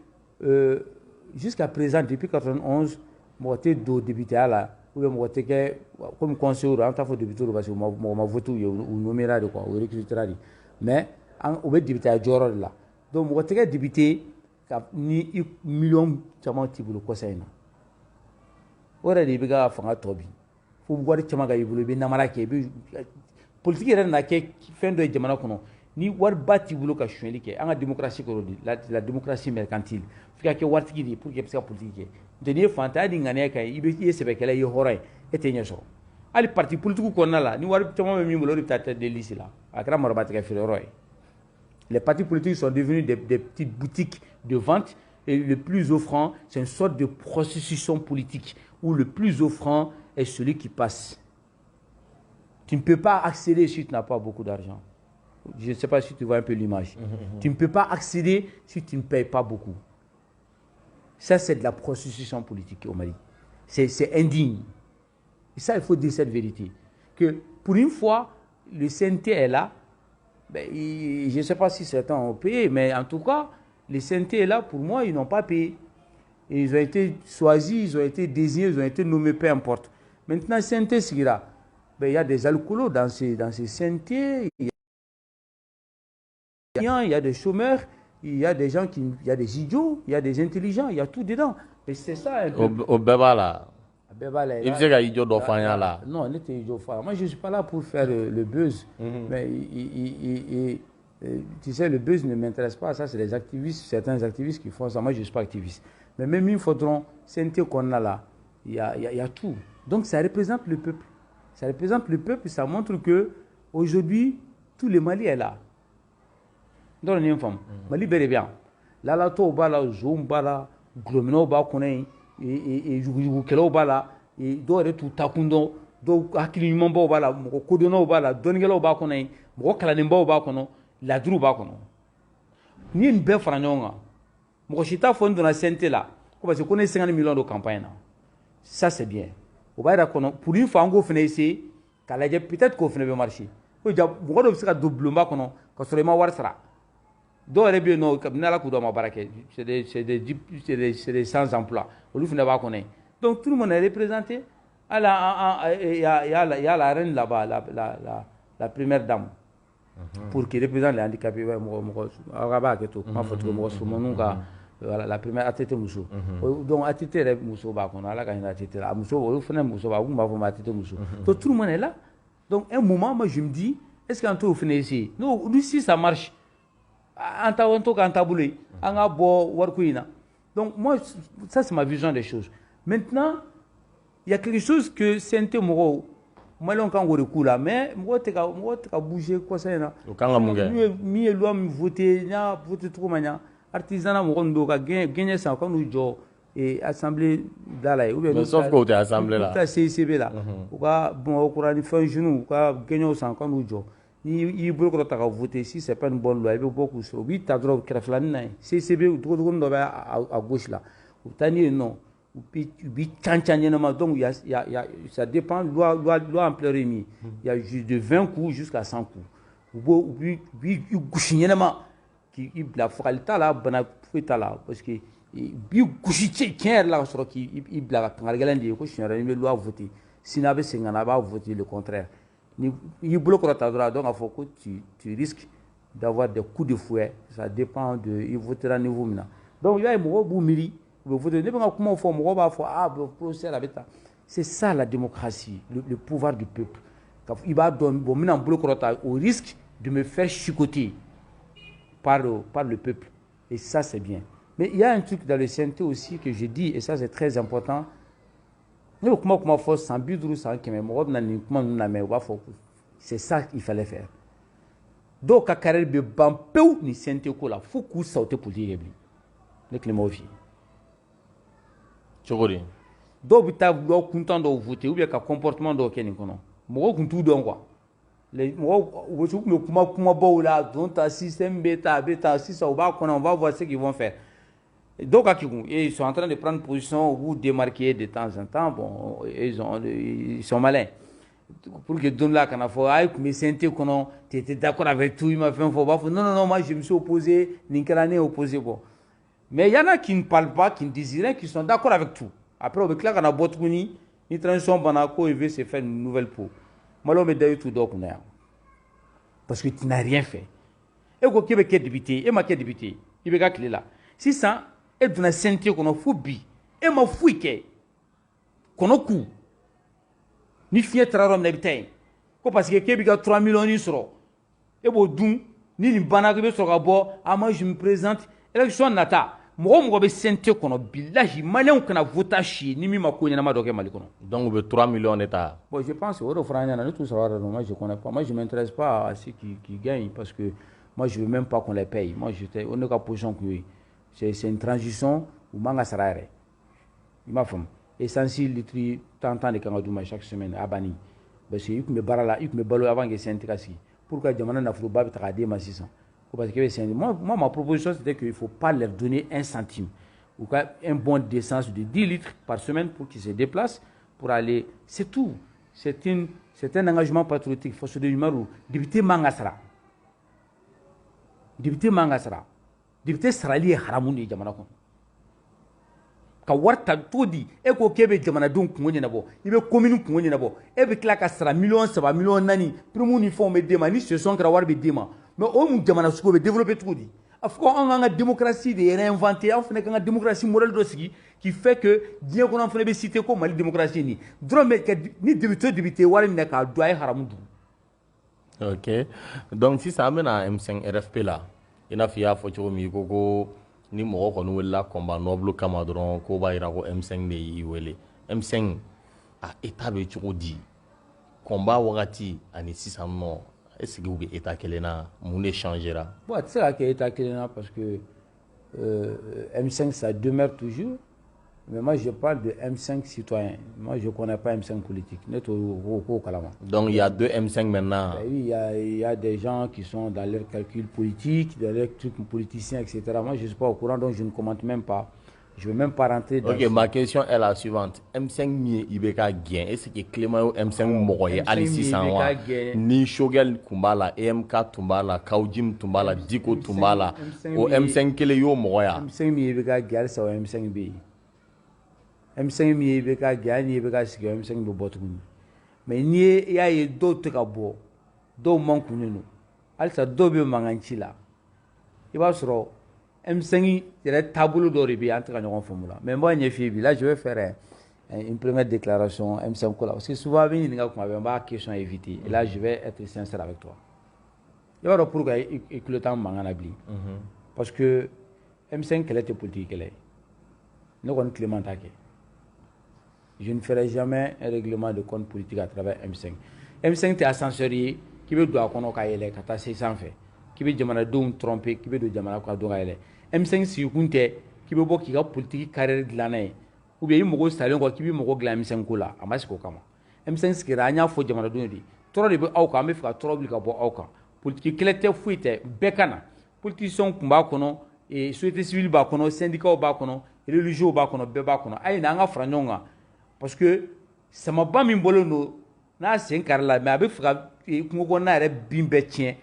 jusqu'à présent, depuis 1991, moi, j'ai été député là, ou comme conseiller, en tant que député, parce que moi, voté ou nommé là, ou recruté là. Mais on est député à Djoro là. Donc, moi, j'ai été député. Ni million chama tibulu kosaina ora de biga fanga tobi fu gwari chama ga yibulu be namara ke be politique era na ke fendo e jamana kono ni war bati bulu ka shweli ke anga démocratie ko di la démocratie mercantile fika ke wartigi di pour que pesa politique de ni fanta di ngane ka ibe yesebe kala yi horay etenye so ali parti politique ko na la ni war chama me mi bulu tata de lisi la akra marabati ka firo roy. Les partis politiques sont devenus des petites boutiques de vente et le plus offrant, c'est une sorte de prostitution politique où le plus offrant est celui qui passe. Tu ne peux pas accéder si tu n'as pas beaucoup d'argent. Je ne sais pas si tu vois un peu l'image. Tu ne peux pas accéder si tu ne payes pas beaucoup. Ça, c'est de la prostitution politique au Mali. C'est indigne. Et ça, il faut dire cette vérité. Que pour une fois, le CNT est là. Ben, je ne sais pas si certains ont payé, mais en tout cas, les CNT là, pour moi, ils n'ont pas payé. Et ils ont été choisis, ils ont été désignés, ils ont été nommés, peu importe. Maintenant, CNT, c'est là. Ben, il y a des alcoolos dans ces CNT, il y a des chômeurs, il y a des gens il y a des idiots, il y a des intelligents, il y a tout dedans. Et c'est ça un peu. Au Bébala. Il me dit qu'il là. Non, il était idiot. Moi, je ne suis pas là pour faire le buzz. Mais tu sais, le buzz ne m'intéresse pas. Ça, c'est les activistes, certains activistes qui font ça. Moi, je ne suis pas activiste. Mais même il faudra, c'est qu'on a là. Il y a tout. Donc, ça représente le peuple. Ça représente le peuple. Ça montre que aujourd'hui, tout le Mali est là. Dans une femme. Mali bel et bien. Là, là, tout bas là, zoom bas là, glomino bas connaît. Et Kelo Bala, et Dore tout Takundo, do Akilimon Bala, Kodono Bala, Dongelo Bakone, Mokalanimbo Bakono, la Drou Bakono. Ni une belle franonga. Mochita fond de la santé là, comme je connais 50 millions de campagnes. Ça c'est bien. Au bas d'accord, pour une fois, on go finir peut-être qu'on finit le marché. Vous avez observé doublement qu'on a seulement Warsara. C'est des sans emploi. Donc tout le monde est représenté. Il y a la reine là-bas, la première dame, pour qui représente les handicapés. La première ATT Mousso. Donc ATT Mousso, donc tout le monde est là. Donc un moment, moi je me dis, est-ce qu'en tout finit ici? Non, ici ça marche. Donc moi, ça c'est ma vision des choses. Maintenant, il y a quelque chose que c'est un mot. Moi, on a recours là, mais moi, tu as bougé quoi ça là. Mi loi mi voter trop mania. Artisanat mo on doit gagner ça quand nous jouons et assemblée là ou bien sauf que tu assemblée là. La CCB là. Ou ka bon au courant fin genou, ou ka gagner ça quand nous jouons. Il bloque ta voter si c'est pas une bonne loi, il veut beaucoup sur 8 à droite kraflani CCB ou trop à gauche là. Ou tani non. Ou puis donc ça dépend loi ampleur émis. Il y a de 20 coups jusqu'à 100 coups. u b'i gosi ɲɛnama k'i bila fagali t'a la bana foyi t'a la parce que b'i gosi tiɲɛ yɛrɛ la ka sɔrɔ k'i bila ka kangari gɛlɛn de ye ko siɲɛ wɛrɛ n'i bɛ loi voter sinon a bɛ segin ka na a b'a voter le contraire ni i y'i bolo kɔrɔta dɔrɔn a dɔn k'a fɔ ko tu risques d'avoir des coups de fouet ça dépend de i votera niveau min na donc i b'a ye mɔgɔw b'u miiri u bɛ voter ne bɛ ka kumaw fɔ mɔgɔw b'a fɔ ah procès a bɛ tan c'est ça la démocratie le pouvoir du peuple il b'a dɔn bon n bɛna n bolo kɔrɔta au risque de me faire chicoter par le peuple et ça c'est bien mais il y a un truc dans le CNT aussi que je dis et ça c'est très important ne bɛ kuma fɔ san 50 san 100 mɔgɔ bɛ na nin kuma ninnu lamɛn u b'a fɔ c'est ça qu'il fallait faire dɔw ka carrière bɛ ban pewu ni CNT ko la fo k'u sa u tɛ politique kɛ bilen ne tilen m'o f'i ye cogo di dɔw bɛ taa loi kuntan dɔw voter ou bien ka comportement dɔw kɛ nin kɔnɔ mɔgɔw tun t'u dɔn quoi mɔgɔw u tun bɛ kumabaw la don ta système bɛ ta a bɛ ta sisan u b'a kɔnɔ on va voir ce qu'ils vont faire dɔw ka kekun ils sont en train de prendre position ou démarquer de temps en temps bon ils sont malins pour que don la kana fɔ a tun bɛ CNT kɔnɔ tu étais d'accord avec tout il m'a fɛn fɔ u b'a fɔ non moi je me suis opposé nin kɛra ne ye opposé bon mais il y en a qui ne parlent pas qui ne disent rien qui sont d'accord avec tout après u bɛ tila ka na bɔ tuguni ni transition banna ko il veut se faire une nouvelle peau maliyɛnw bɛ da i tu dɔw kunna yan parce que tu n'as rien fait e ko k'e bɛ kɛ député e ma kɛ député i bɛ ka tile la sisan e donna CNT kɔnɔ fo bi e ma foyi kɛ kɔnɔ ku ni fiɲɛ taara yɔrɔ min na i bɛ taa yen ko parce que k'e b'i ka 3 millions sɔrɔ e b'o dun ni nin banna k'i bɛ sɔrɔ ka bɔ ah moi je me présente élection nata mɔgɔ bɛ CNT kɔnɔ bilahi maliyɛnw kana voter si ni min ma ko ɲɛnama dɔ kɛ Mali kɔnɔ donc u bɛ 3 millions de ta bon je pense o de fɔra an ɲɛna ne t'u sara yɔrɔ dɔn moi je connais pas moi je m'intéresse pas à ceux qui gagnent parce que moi je veux même pas qu'on les paye moi j'étais o ne ka position kun ye c'est une transition u man ka sara yɛrɛ i m'a faamu essence litre tant de kan ka d'u ma chaque semaine a banni parce que i tun bɛ baara la i tun bɛ balo avant que CNT ka sigi pour que jamana nafoloba bɛ ta k'a d'e ma sisan parce que moi ma proposition c'était qu'il ne faut pas leur donner un centime ou un bon d'essence de 10 litres par semaine pour qu'ils se déplacent pour aller c'est tout c'est un engagement patriotique force de numéro député mangasara député sarali est haramu de jamana kɔnɔ ka wari ta cogo di e ko k'e bɛ jamanadenw kungo ɲɛnabɔ i bɛ commune kungo ɲɛnabɔ e bɛ tila ka sara 3 millions 4 millions primes ni fɛnw bɛ d'e ma ni session kɛra wari bɛ d'e ma mais o mun jamana sugu bɛ développer cogo di a fɔ ko an k'an ka démocratie de réinventer an fana k'an ka démocratie modèle dɔ sigi qui fait que diɲɛ kɔnɔ an fana bɛ citer ko Mali démocratie ni dɔrɔn bɛ ni député wari minɛ k'a dun a ye haramu dun. ok donc sisan an bɛna M5 RFP la i n'a fɔ i y'a fɔ cogo min i ko ni mɔgɔ kɔni welela combat noble kama dɔrɔn ko b'a jira ko M5 de y'i wele M5 a état bɛ cogo di combat wagati ani sisan nɔ est-ce que u bɛ état kelen na mun de changera bon a tɛ se ka kɛ état kelen na parce que M5 ça demeure toujours mais moi je parle de M5 citoyen moi je connais pas M5 politique ne t'o kalama donc il y a 2 M5 maintenant oui il y a des gens qui sont dans leurs calculs politiques dans leurs trucs politiciens etc moi je suis pas au courant donc je ne commente même pas je vais même pas rentrer dans ok ma question est la suivante M5 min i bɛ ka gɛn est-ce que Clément ye M5 mɔgɔ ye hali sisan wa ni Shogel tun b'a la EMK tun b'a la Kawjim tun b'a la Diko tun b'a la o M5 kelen y'o mɔgɔ ya M5 min i bɛ ka gɛn halisa o M5 bɛ yen M5 min i bɛ ka gɛn hali n'i bɛ ka sigi o M5 bɛ bɔ tuguni mais n'i y'a ye dɔw tɛ ka bɔ dɔw man kunnen don halisa dɔw bɛ mankan ci la i b'a sɔrɔ M5 yɛrɛ taabolo dɔ de bɛ yen an tɛ ka ɲɔgɔn faamu la mais n b'a ɲɛf'i ye bi là je vais faire une première déclaration M5 ko la parce que souvent a bɛ ɲininka kuma bɛɛ n b'a question éviter et là je vais être sincère avec toi i b'a dɔn pourquoi i tulo t'an mankan na bilen parce que M5 kɛlɛ tɛ politique kɛlɛ ye ne kɔni Clément t'a kɛ je ne ferai jamais un règlement de compte politique à travers M5 M5 tɛ ascenseur ye k'i bɛ don a kɔnɔ ka yɛlɛ ka taa se sanfɛ k'i bɛ jamanadenw tromper k'i bɛ don jamana kɔnɔ don ka yɛlɛ M5 sigikun tɛ k'i bɛ bɔ k'i ka politique carrière dilan n'a ye ou bien i mago salen kɔ k'i bɛ mago dilan M5 ko la a ma sigi o kama M5 sigira an y'a fɔ jamanadenw de tɔɔrɔ de bɛ aw kan an bɛ fɛ ka tɔɔrɔ wuli ka bɔ aw kan politique kɛlɛ tɛ foyi tɛ bɛɛ ka na politiciens tun b'a kɔnɔ société civile b'a kɔnɔ syndicats b'a kɔnɔ religieux b'a kɔnɔ bɛɛ b'a kɔnɔ a ye na an ka fara ɲɔgɔn kan parce que samaba min bɔlen don n'a sen kari la mais a bɛ fɛ ka kungo kɔnɔna yɛrɛ bin bɛɛ tiɲɛ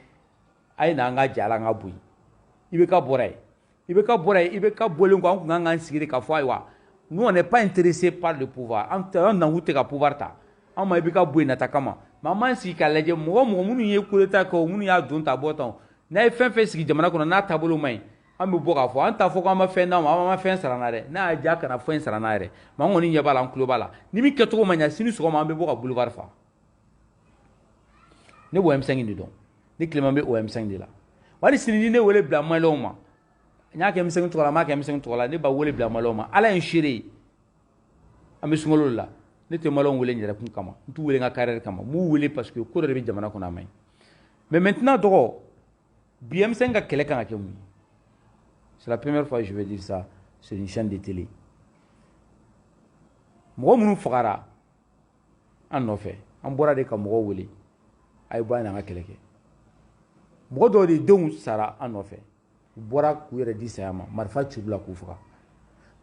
ay na nga jala nga bui ibe ka boray ibe ka boray ibe ka bolen ko an nga sigiri ka fo aywa nous on n'est pas intéressé par le pouvoir on na wute ka pouvoir ta an ma ibe ka bui na takama mama si ka leje mo munu ye kuleta ko munu ya don ta boton na fen fe sigi jamana ko na tabolo mai an be bo ka fo an ta fo ko an ma fen na ma fen sarana re na ja kana fen sarana re ma ngoni nya bala an kulo bala ni mi keto ma nya sini so ma be bo ka boulevard fa ne bo M5 ni don ni Clément be o M5 de la wali sini ne wele bla malo ma nya ke M5 to la ma ke M5 to la ne ba wele bla malo ma ala en shiri am be sungolo la ne te malo wele nyere kun kama ntu wele nga carrière kama mu wele parce que ko de be jamana ko na mai mais maintenant dogo BM5 ka kele kan ke mu c'est la première fois que je vais dire ça sur une chaîne de télé mo munu fagara an no fe an bora de ka mo wele ay ba na nga kele ke mo do de don sara an no fe bora ku yere di sayama marfa chubla ku fuka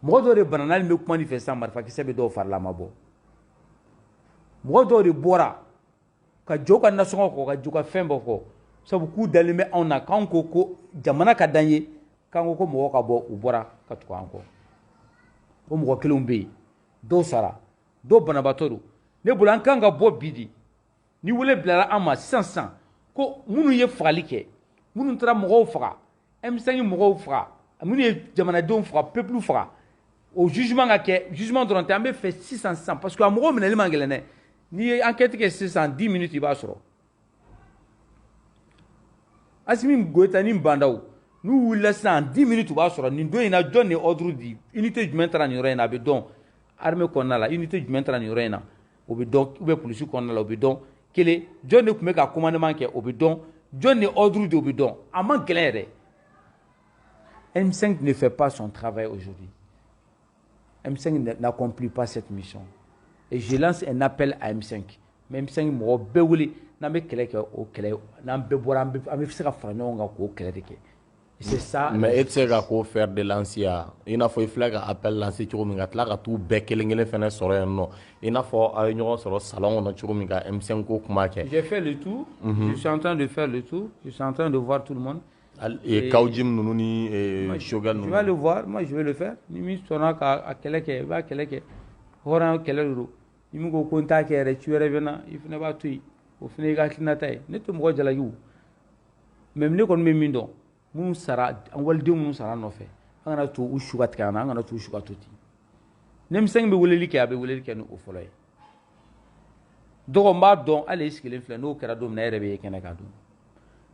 mo do de bananal me ku manifestant marfa ki sebe do farla mabo mo do de bora ka joka na songo ko ka joka fembo ko sabu ku dalime on na kan ko jamana ka danye kan ko mo ka bo u bora ka to anko o mo kelum be do sara do banabatoru ne bulan kan ga bo bidi ni wole blara ama 500 ko munu ye fagali ke munu tra mo faga M5 mo faga munu ye jamana don faga peuple faga au jugement ga ke jugement de l'entemble fait 600 parce que mo meneli mangelene ni enquête ke 610 minutes ba soro asimi goita ni bandaw nous wula san 10 minutes ba soro ni do ina donne ordre di unité du maintien en urena be don armée konna la unité du maintien en urena obi don ube police konna la obi don kele jonne kuma ka commandement ke obi don jonne ordre di obi don ama gelere M5 ne fait pas son travail aujourd'hui. M5 n'accomplit pas cette mission. Et je lance un appel à M5. Mais M5 mo bewuli na me kele ke o kele na be bora am fi sera fa no nga ko kele de ke. C'est ça. Mais et c'est ko faire de l'ancien. Il a faut flag appel lancer ci mi ngatla ka tout be kele ngele fene soro no. Il a faut ay ñoo soro salon na ci mi ga M5 ko kuma ke. J'ai fait le tour. Je suis en train de faire le tour. Je suis en train de voir tout le monde. Et Kaujim Nununi et Shogal Nununi. Tu vas le voir, moi je vais le faire. Nimi sona ka keleke, va keleke. Horan kelelu. Nimi go konta kere, tu revena, il ne va tuer. Au final, il a tay. Ne te mo jala yu. Même ne kon me mindo. Mun sara, an walde mun sara no fe. Angana to ushugat kana, angana to ushugatuti. Nem seng be woleli ke abe woleli ke no ofoloy. Dogo mba don ale iskele fle no kera dom na rebe kene ka dum.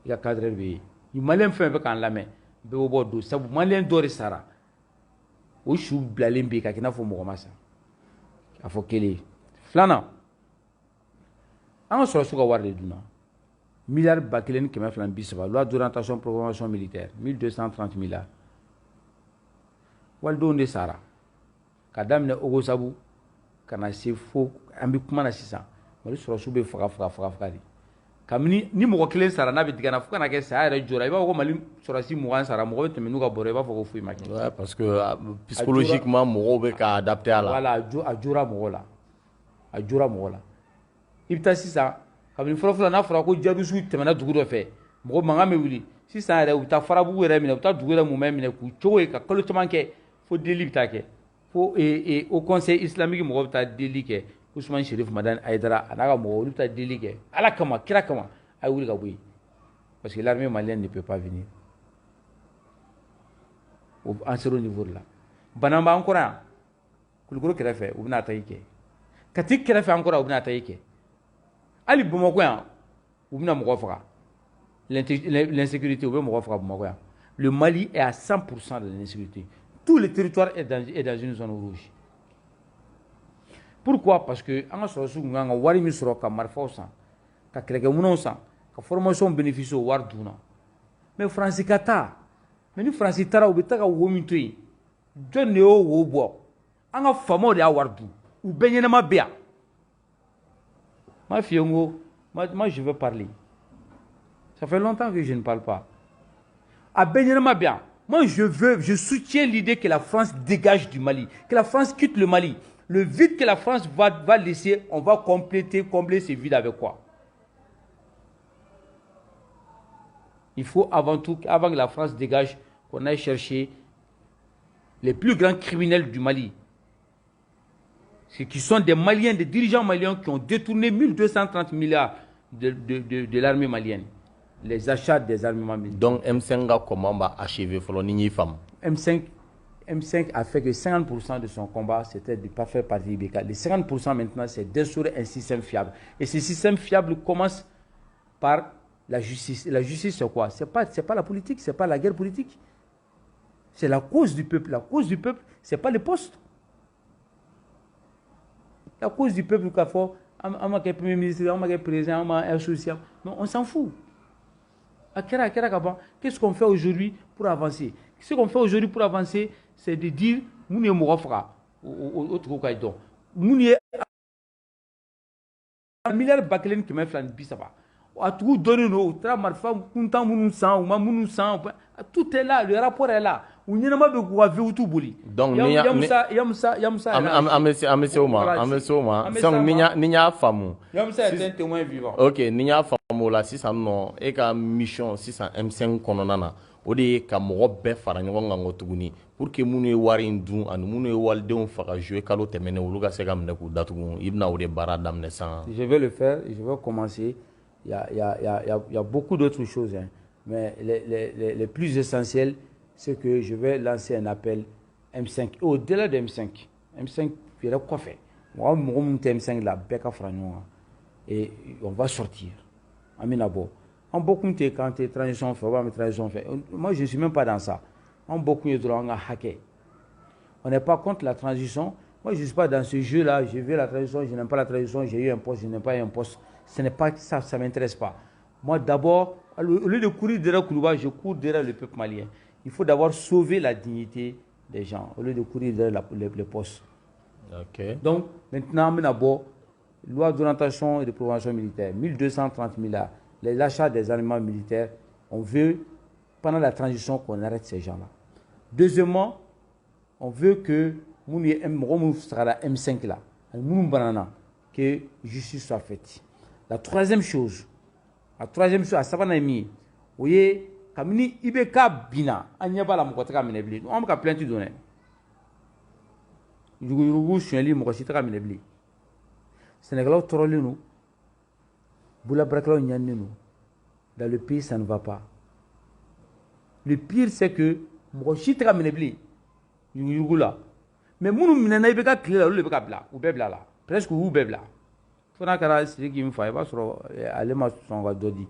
Ya cadre be. Il malien fait avec un lame be obo do sabu malien dori sara o shu blalen be ka kina fo mo masa afo kele flana an so suka warde duna milliard bakelen kema flan bisaba loi d'orientation programmation militaire 1230 milliards waldo ne sara kadam ne ogo sabu kana se fo ambi kuma na sisa mali so be faga di kamini ni mo kelen sara na be digana fu kana ke sa yɛrɛ jora iba ko mali sorasi mugan sara mo be tɛmɛ n'u ka bɔrɔ iba fɔ ko fu ma kɛ ouais parce que psychologiquement mo be ka adapter à la voilà a jora mo la a jora mo la ibta sisa kamini fɔlɔ n'a fɔra ko jadusu tɛmɛna dugu dɔ fɛ mɔgɔ mankan bɛ wuli sisan yɛrɛ u bɛ taa farabugu yɛrɛ minɛ u bɛ taa dugu yɛrɛ mumɛ minɛ k'u cogo ye ka kalo caman kɛ fo deli bɛ taa kɛ fo au conseil islamique mɔgɔ bɛ taa deli kɛ Ousmane Chérif Madani Aïdara a n'a ka mɔgɔ olu bɛ taa deli kɛ ala kama kira kama a ye wuli ka bɔ yen parce que l'armée malienne ne peut pas venir an sera au niveau de là bana b'an kɔrɔ yan Kulukoro kɛrɛfɛ u bɛna attaque kɛ Kati kɛrɛfɛ an kɔrɔ u bɛna attaque kɛ hali Bamakɔ yan u bɛna mɔgɔ faga l'insécurité u bɛ mɔgɔ faga Bamakɔ yan le Mali est à 100% de l'insécurité tout le territoire est dans une zone rouge. Pourquoi? Parce que an ka sɔrɔsiw kun kan ka wari min sɔrɔ ka marifaw san ka kɛlɛkɛminɛnw san ka formation bénéfice o wari dunna mais Faransi ka taa mais ni Faransi taara u bɛ taa ka wo min to yen jɔn de y'o wo bɔ an ka faamaw de y'a wari dun u bɛɛ ɲɛnama bɛ yan ma f'i ye n ko moi je veux parler ça fait longtemps que je ne parle pas a bɛɛ ɲɛnama bɛ yan moi je soutiens l'idée que la France dégage du Mali que la France quitte le Mali. Le vide que la France va laisser, on va combler ce vide avec quoi? il faut avant tout, avant que la France dégage, qu'on aille chercher les plus grands criminels du Mali. Ce qui sont des Maliens, des dirigeants maliens qui ont détourné 1230 milliards de l'armée malienne. Les achats des armements militaires. Donc M5 a comment achevé M5 a fait que 50% de son combat, c'était de ne pas faire partie du BK. Les 50% maintenant, c'est d'instaurer un système fiable. Et ce système fiable commence par la justice. Et la justice, c'est quoi? C'est pas la politique, c'est pas la guerre politique. C'est la cause du peuple. La cause du peuple, c'est pas les postes. La cause du peuple, qu'il faut, on premier ministre, on président, on associé. Non, on s'en fout. Qu'est-ce qu'on fait aujourd'hui pour avancer? Ce qu'on fait aujourd'hui pour avancer, c'est de dire, nous sommes morts au Trocaïdon. Nous sommes un milliard de bakelen qui m'a fait un bisaba. À tout donner nos travaux, tout est là, le rapport est là. Donc, ok, Ninya Famu la 600 non, et ka mission 600 M5 kononana. O de ye ka mɔgɔ bɛɛ fara ɲɔgɔn kan tuguni pour que minnu ye wari in dun ani minnu ye walidenw faga jouer kalo tɛmɛnen olu ka se ka minɛ k'u datugu i bɛna o de baara daminɛ san. Je vais le faire, je vais commencer. Il y a beaucoup d'autres choses, hein. Mais les plus essentiels, c'est que je vais lancer un appel M5. Au-delà de M5, M5, il y a quoi faire. Moi, M5 là, et on va sortir. Aminabo. On beaucoup de quand tu es transition fait, transition fait. Moi, je ne suis même pas dans ça. On beaucoup de droits à hacker. On n'est pas contre la transition. Moi, je ne suis pas dans ce jeu-là. Je veux la transition, je n'aime pas la transition. J'ai eu un poste, je n'aime pas un poste. Ce n'est pas ça, ça ne m'intéresse pas. Moi, d'abord, au lieu de courir derrière Koulouba, je cours derrière le peuple malien. Il faut d'abord sauver la dignité des gens, au lieu de courir derrière les postes. Okay. Donc, maintenant, d'abord, loi d'orientation et de prévention militaire, 1230 milliards. Les achats des armements militaires, on veut, pendant la transition, qu'on arrête ces gens-là. Deuxièmement, on veut que M5 là, que justice soit faite. La troisième chose, à Savanami, vous voyez, Kamini Ibeka Bina, Anyaba la Mokotaka Minebli, on m'a plainte de donner. Yugu Shueli Mokositaka Minebli. Sénégalais trollé nous. Boula Brakla Nyaninu. Dans le pays, ça ne va pas. Le pire, c'est que Mokositaka Minebli. Yugu là. Mais Mounou Minana Ibeka Kila, le Beka Bla, ou Bebla là. Presque ou Bebla. Fona Kara, c'est qui me fait, pas sur Alema Songa Dodi.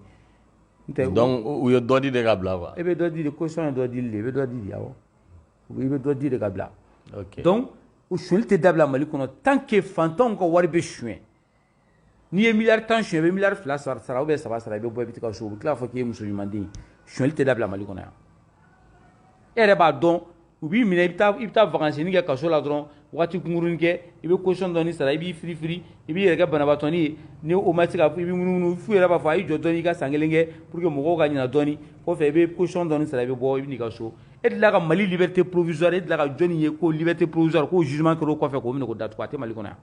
Donc, où il doit dire des gabla. Il doit dire des questions, il doit dire des gabla. Il doit dire des gabla. Donc, où je suis d'abla malikono, tant que fantôme qu'on voit les chouins. Ni un milliard de temps, je suis un milliard de flas, ça va, ça va, ça va, ça va, ça va, ça va, faut qu'il y ait un monsieur demandé. Je suis d'abla malikono. Et là-bas, donc, oui, mais il t'a vacancé, il y a quelque chose là-dedans. Wati kungurunke ibe question doni sara ibi free ibi yega banabatoni ni o matika ibi munu fu yera ba fa ijo doni ka sangelenge pour que mogo ga nyina doni ko fe ibe question doni sara ibe bo ibi ni ka so et la ka Mali liberté provisoire et la ka joni ye ko liberté provisoire ko jugement ko fe ko mi ko date ko te Mali kona.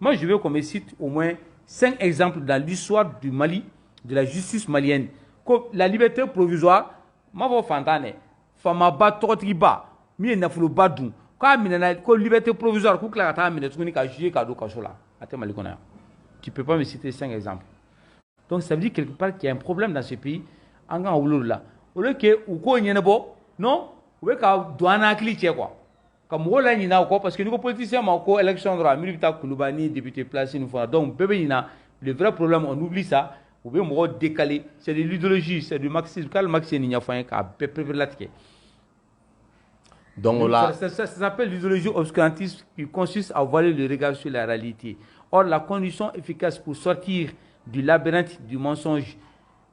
Moi je veux qu'on me cite au moins 5 exemples dans l'histoire du Mali, de la justice malienne, que la liberté provisoire ma vo fantane fama ba totriba mi na fulu badou. Quand liberté provisoire, tu ne peux pas me citer 5 exemples. Donc ça veut dire quelque part qu'il y a un problème dans ce pays. Au lieu que non, ou que douana cliché quoi. Comme on l'a dit parce que nous politiciens ont élection droit, militaire Kouloubani, député placé nous font. Donc le vrai problème on oublie ça. Ou bien on décaler. C'est de l'idéologie, c'est du marxisme. Quand le marxisme n'y a pas un cas, donc là, ça s'appelle l'idéologie obscurantiste qui consiste à voiler le regard sur la réalité. Or, la condition efficace pour sortir du labyrinthe du mensonge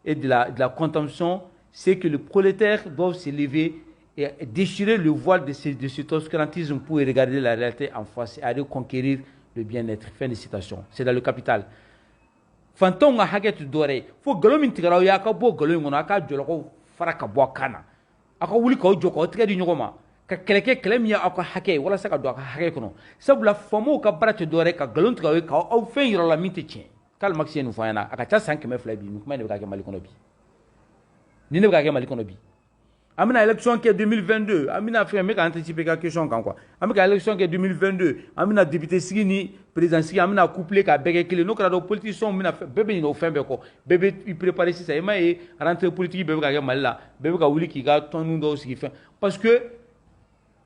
et de la contemplation, c'est que le prolétaire doit se lever et déchirer le voile de cet obscurantisme pour regarder la réalité en face et aller conquérir le bien-être. Fin de citation. C'est dans le Capital. Fantôme a haguet doré. Faut galom intégrao ya ka bo galom on a ka joloko faraka bo kana. Aka wuli ko joko très du nyoma. Ka keleke kelem ya aka hake wala saka do aka hake kono sabula famo ka barate dore ka galon trawe ka au fen yoro la minte tien kal maxien fayana aka ta sank me flabi mu kuma ne ka ke mali kono bi ni ne bɛ ka kɛ Mali kɔnɔ bi an bɛna élection kɛ 2022 an bɛna fɛn bɛ ka anticiper ka question kan quoi an bɛ ka élection kɛ 2022 an bɛna député sigi ni président sigi an bɛna coupler ka bɛɛ kɛ kelen n'o kɛra dɔrɔn politiciens bɛna bɛɛ bɛ ɲinɛ o fɛn bɛɛ kɔ bɛɛ bɛ i préparer sisan i m'a ye rentrée politique bɛɛ bɛ ka kɛ Mali la bɛɛ bɛ ka wuli k'i ka tɔnniw dɔw sigi fɛn parce que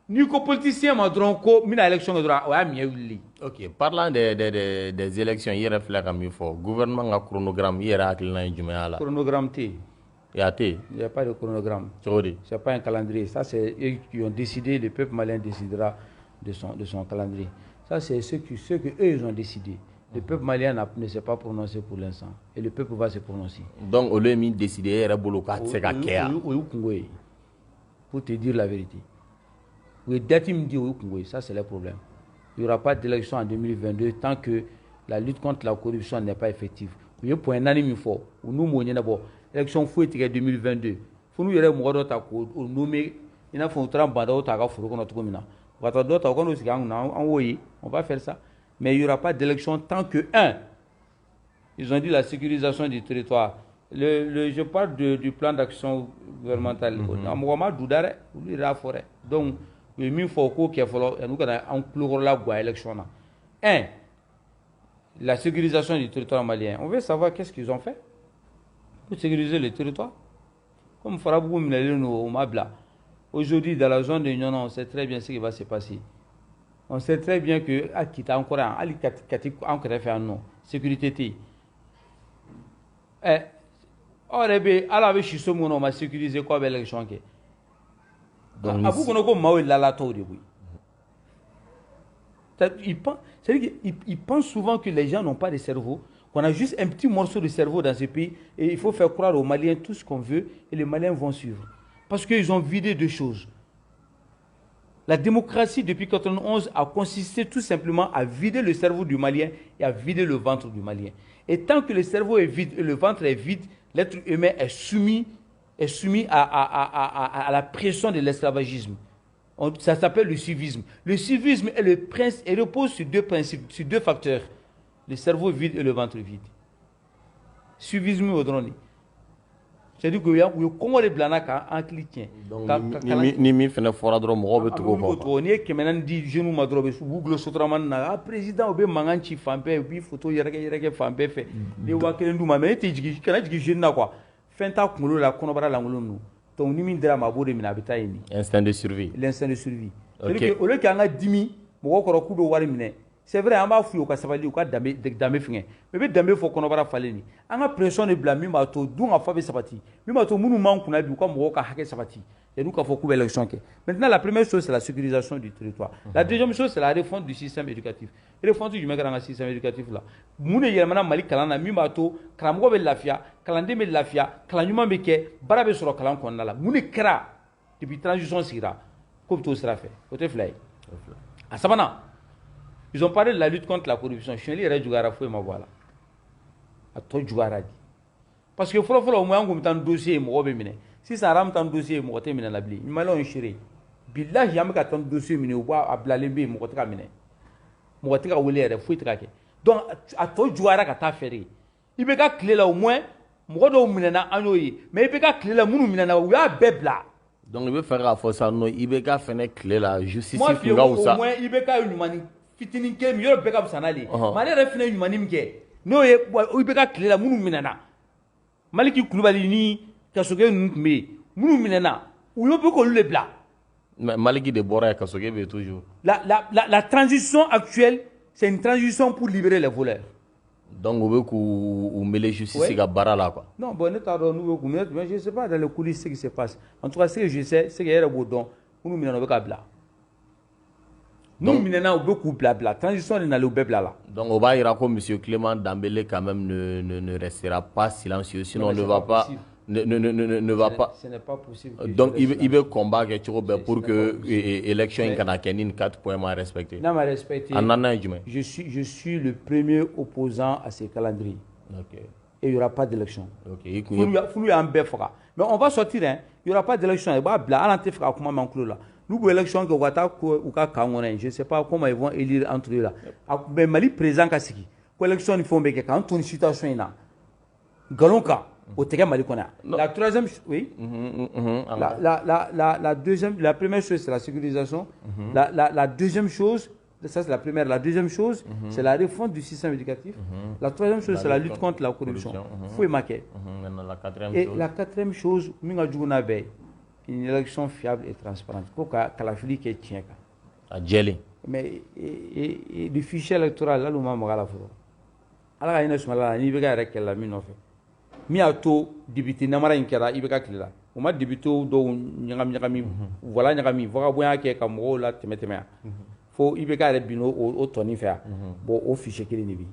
n'i ko politicien ma dɔrɔn ko n bɛna élection kɛ dɔrɔn o y'a miɲɛ wulili. Ok, parlant des élections i yɛrɛ filɛ ka min fɔ gouvernement ka chronogramme i yɛrɛ hakilina ye jumɛn y'a la. Chronogramme tɛ yen. Il n'y a pas de chronogramme. Ce n'est pas un calendrier. Ça, c'est eux qui ont décidé, le peuple malien décidera de son calendrier. Ça, c'est ce que eux ils ont décidé. Le peuple malien ne s'est pas prononcé pour l'instant. Et le peuple va se prononcer. Donc, au lieu de décider, pour te dire la vérité. Ça, c'est le problème. Il n'y aura pas d'élection en 2022 tant que la lutte contre la corruption n'est pas effective. Il y a un point unanime fort. Nous, l'élection fouette 2022. Il faut nous yɛrɛ mɔgɔ dɔ ta k'o nommer i n'a fɔ u taara banda o ta ka foro kɔnɔ cogo min na u ka taa dɔ ta u ka n'o sigi an kunna an k'o ye on va faire ça mais il y aura pas d'élection tant que ils ont dit la sécurisation du territoire je parle du plan d'action gouvernemental mɔgɔ ma du da dɛ olu yɛrɛ y'a fɔ dɛ donc u ye min fɔ o k'o kɛ fɔlɔ yanni u kana an tulokɔrɔla guwa élection na la sécurisation du territoire malien on veut savoir qu'est-ce qu'ils ont fait pour sécuriser le territoire. Comme Farabou Mabla. Aujourd'hui, dans la zone de l'Union, on sait très bien ce qui va se passer. On sait très bien que Akita encore un fait un nom. Sécurité. Alors, avec Chisomo, on va sécuriser quoi avec l'élection. Donc, à vous, on a la tour de oui. Ils pensent souvent que les gens n'ont pas de cerveau. On a juste un petit morceau de cerveau dans ce pays et il faut faire croire aux Maliens tout ce qu'on veut et les Maliens vont suivre. Parce qu'ils ont vidé deux choses. La démocratie depuis 1991 a consisté tout simplement à vider le cerveau du Malien et à vider le ventre du Malien. Et tant que le cerveau est vide et le ventre est vide, l'être humain est soumis à la pression de l'esclavagisme. Ça s'appelle le civisme. Le civisme est le prince et repose sur deux principes, sur deux facteurs. Le cerveau vide et le ventre vide. Suivisme au drone. C'est-à-dire que le Congo de Blanaka en cliquant. Ni mi fene fora dro mo be tugo ko. Ni ke menan di jeune madro be Google sotraman na président obe manganchi fambe bi photo yereke fambe fe. Ni wa kelen duma me te jigi kana jigi jeune na quoi. Fenta kulo la kono bara la ngolo nu. Donc ni min dra ma bode mina beta yini. Instinct de survie. L'instinct de survie. C'est-à-dire que au lieu qu'il a 10 000 mo ko ko do wari mine. C'est vrai, on va fouiller au Kassavali, au cas d'Amé Fingé. Mais d'Amé, il faut qu'on va faire les. On a pression de blâmer, mais tout, d'où on a fait sabati. Mais tout, nous manque qu'on a vu comme on a hacké sabati. Et nous, il faut couper l'élection. Maintenant, la première chose, c'est la sécurisation du territoire. La deuxième chose, c'est la refonte du système éducatif. La refonte du système éducatif là. Nous, il y a maintenant Mali Kalana, Mimato, Kramgo Belafia, Kalandé Belafia, Kalanyuma Beke, Barabe sur le Kalan Kondala. Nous, les Kra, depuis transition Sira, comme tout sera fait. Côté Fly. À Sabana. Ils ont parlé de la lutte contre la corruption. Je suis allé à fouiller ma voix là. À toi, Djouara dit. Parce que faut au moins qu'on un dossier, moi, si ça rame un dossier, moi, t'es miné la bli. Il m'a l'air enchéré. Billah, j'ai un dossier, miné, ou à Blalembe, moi, t'es miné. Moi, t'es à Ouler, fouille traqué. Donc, à toi, Djouara, qu'à ta ferré. Il peut pas clé là au moins, moi, d'où minena, anoï. Mais il peut pas clé là, mounou minena, ou y'a bebla. Donc, il veut faire à force à nous, il veut pas faire clé là, justice, moi, au moins, il peut pas une humanité. Fitinin ke mi yoro beka sanali mali refina yumanim ke no ye o beka klela munu minana maliki kulubali ni kasoge ntumbe munu minana o yo beko le bla maliki de bora kasoge be toujours la transition actuelle c'est une transition pour libérer les voleurs donc on veut qu'on mêle justice ga bara là quoi non bon état de nous mais je sais pas dans les coulisses ce qui se passe en tout cas ce que je sais c'est qu'il y a bodon munu minana beka bla. Donc, la transition est dans le blabla. Donc, on va dire que M. Clément Dambélé quand même ne restera pas silencieux, sinon ne va pas. Ne va pas. Ce n'est pas possible. Donc, il veut combattre pour que l'élection ait 4 points à respecter. Non, mais respecter. Je suis le premier opposant à ces calendriers. Okay. Et il n'y aura pas d'élection. Okay. Mais on va sortir, hein. Il n'y aura pas d'élection. Il va là. Nous, élection que je ne sais pas comment ils vont élire entre eux là. Mais Mali présent Kassiki. L'élection, il faut que quand une situation est là. Galonka, au Tégé Mali qu'on a. La troisième, oui. La première chose, c'est la sécurisation. La deuxième chose, ça c'est la première. La deuxième chose, c'est la réforme du système éducatif. La troisième chose, c'est la lutte contre la corruption. Fouille maquet. Et la quatrième chose, une élection fiable et transparente. Mais le fichier électoral, là, nous avons ala ina sumala ni bega yɛrɛ kɛlɛla min nɔfɛ min y'a to député namara in kɛra i bɛ ka tile la o ma député dɔw ɲagami voilà ɲagami fo ka bonya kɛ ka mɔgɔw la tɛmɛ yan fo i bɛ ka yɛrɛ bin o tɔni fɛ yan bon o fichier kelen de bi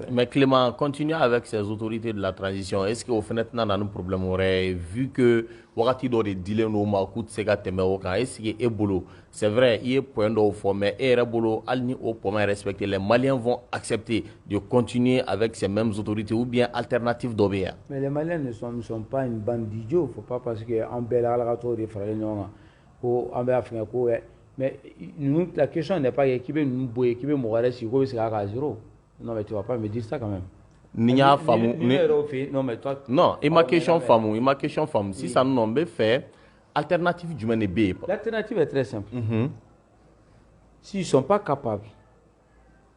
Mais Clément, continuez avec ces autorités de la transition. Est-ce qu'au final, on a un problème vu que wakati do de dile no ma coûte sega teme oka est-ce que ebolo c'est vrai il est point d'eau fort mais ebolo alni au point respecter les Maliens vont accepter de continuer avec ces mêmes autorités ou bien alternatives d'obéir. Mais les Maliens ne sont pas une bande d'idiots, faut pas parce que en bela la gato de frères non ko en Afrique ko mais nous, la question n'est pas qui veut nous boyer, qui veut mourir si vous êtes à zéro. Non, mais tu vas pas me dire ça quand même. Non, mais toi. Non, et ma question femme, si ça nous a fait, alternative du MNB. L'alternative est très simple. S'ils ne sont pas capables,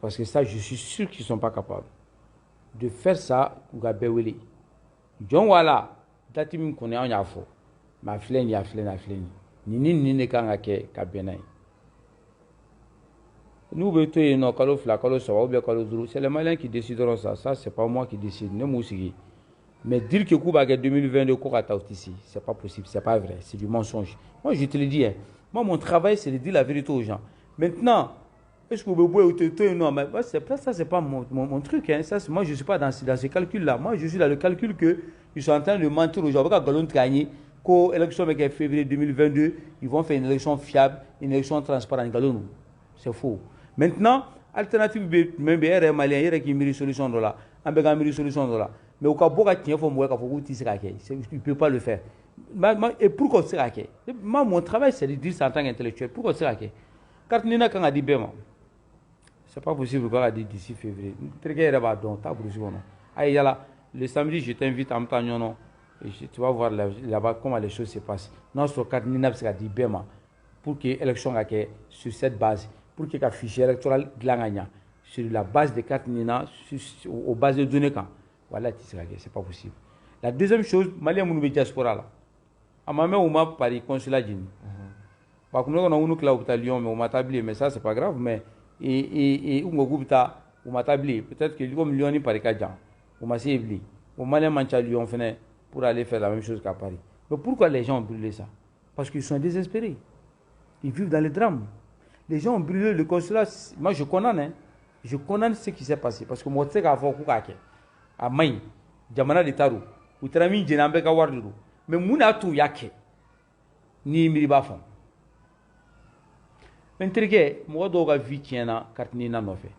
parce que ça, je suis sûr qu'ils ne sont pas capables, de faire ça, Gabewele. John Walla, Datim connaît un yafo, ma flène, ya flène. Ni ne kanga ke kabenai. Nous, c'est les Maliens qui décideront ça. Ça, c'est pas moi qui décide. Mais dire que Kouba 2022, c'est pas possible, c'est pas vrai, c'est du mensonge. Moi, je te le dis. Moi, mon travail, c'est de dire la vérité aux gens. Maintenant, est-ce que vous pouvez non, mais ça, c'est pas mon truc. Hein. Ça, moi, je ne suis pas dans ces calculs-là. Moi, je suis dans le calcul qu'ils sont en train de mentir aux gens. L'élection février 2022, ils vont faire une élection fiable, une élection transparente. C'est faux. Maintenant, alternative même malien qui mérite solution là, solution là. Mais au cas où il faut il peut pas le faire. Et pourquoi c'est raqué? Moi mon travail c'est de dire ça en tant qu'intellectuel. Pourquoi c'est raqué? Car nous quand a dit bema. C'est pas possible qu'on a dit d'ici février. Très va donc ta Aïe là, le samedi je t'invite à Mtagnono et tu vas voir là-bas comment les choses se passent. Non sur carte Nina c'est dit bema pour que l'élection sur cette base. Pour qu'il y ait un fichier électoral sur la base des cartes Nina, aux bases de données. Voilà, c'est pas possible. La deuxième chose, Malien Mounou diaspora là. À ma mère, on m'a parlé consulat d'une. Par contre, on a un cloud à Lyon, mais on m'a tablé, mais ça, c'est pas grave. Mais, on m'a tablé. Peut-être que comme Lyon n'est pas les cas, on m'a séblé. On m'a manché à Lyon pour aller faire la même chose qu'à Paris. Mais pourquoi les gens ont brûlé ça? Parce qu'ils sont désespérés. Ils vivent dans les drames. Les gens ont brûlé le consulat. Moi, je condamne. Hein. Je condamne ce qui s'est passé. Parce que moi, je sais qu'à Fokouake, à Maï, Djamana de Tarou, ou Trami Djenambeka Wardou, mais Mounatou Yake, ni Miribafon. Maintenant, moi, je suis vite, Kartina Nofé.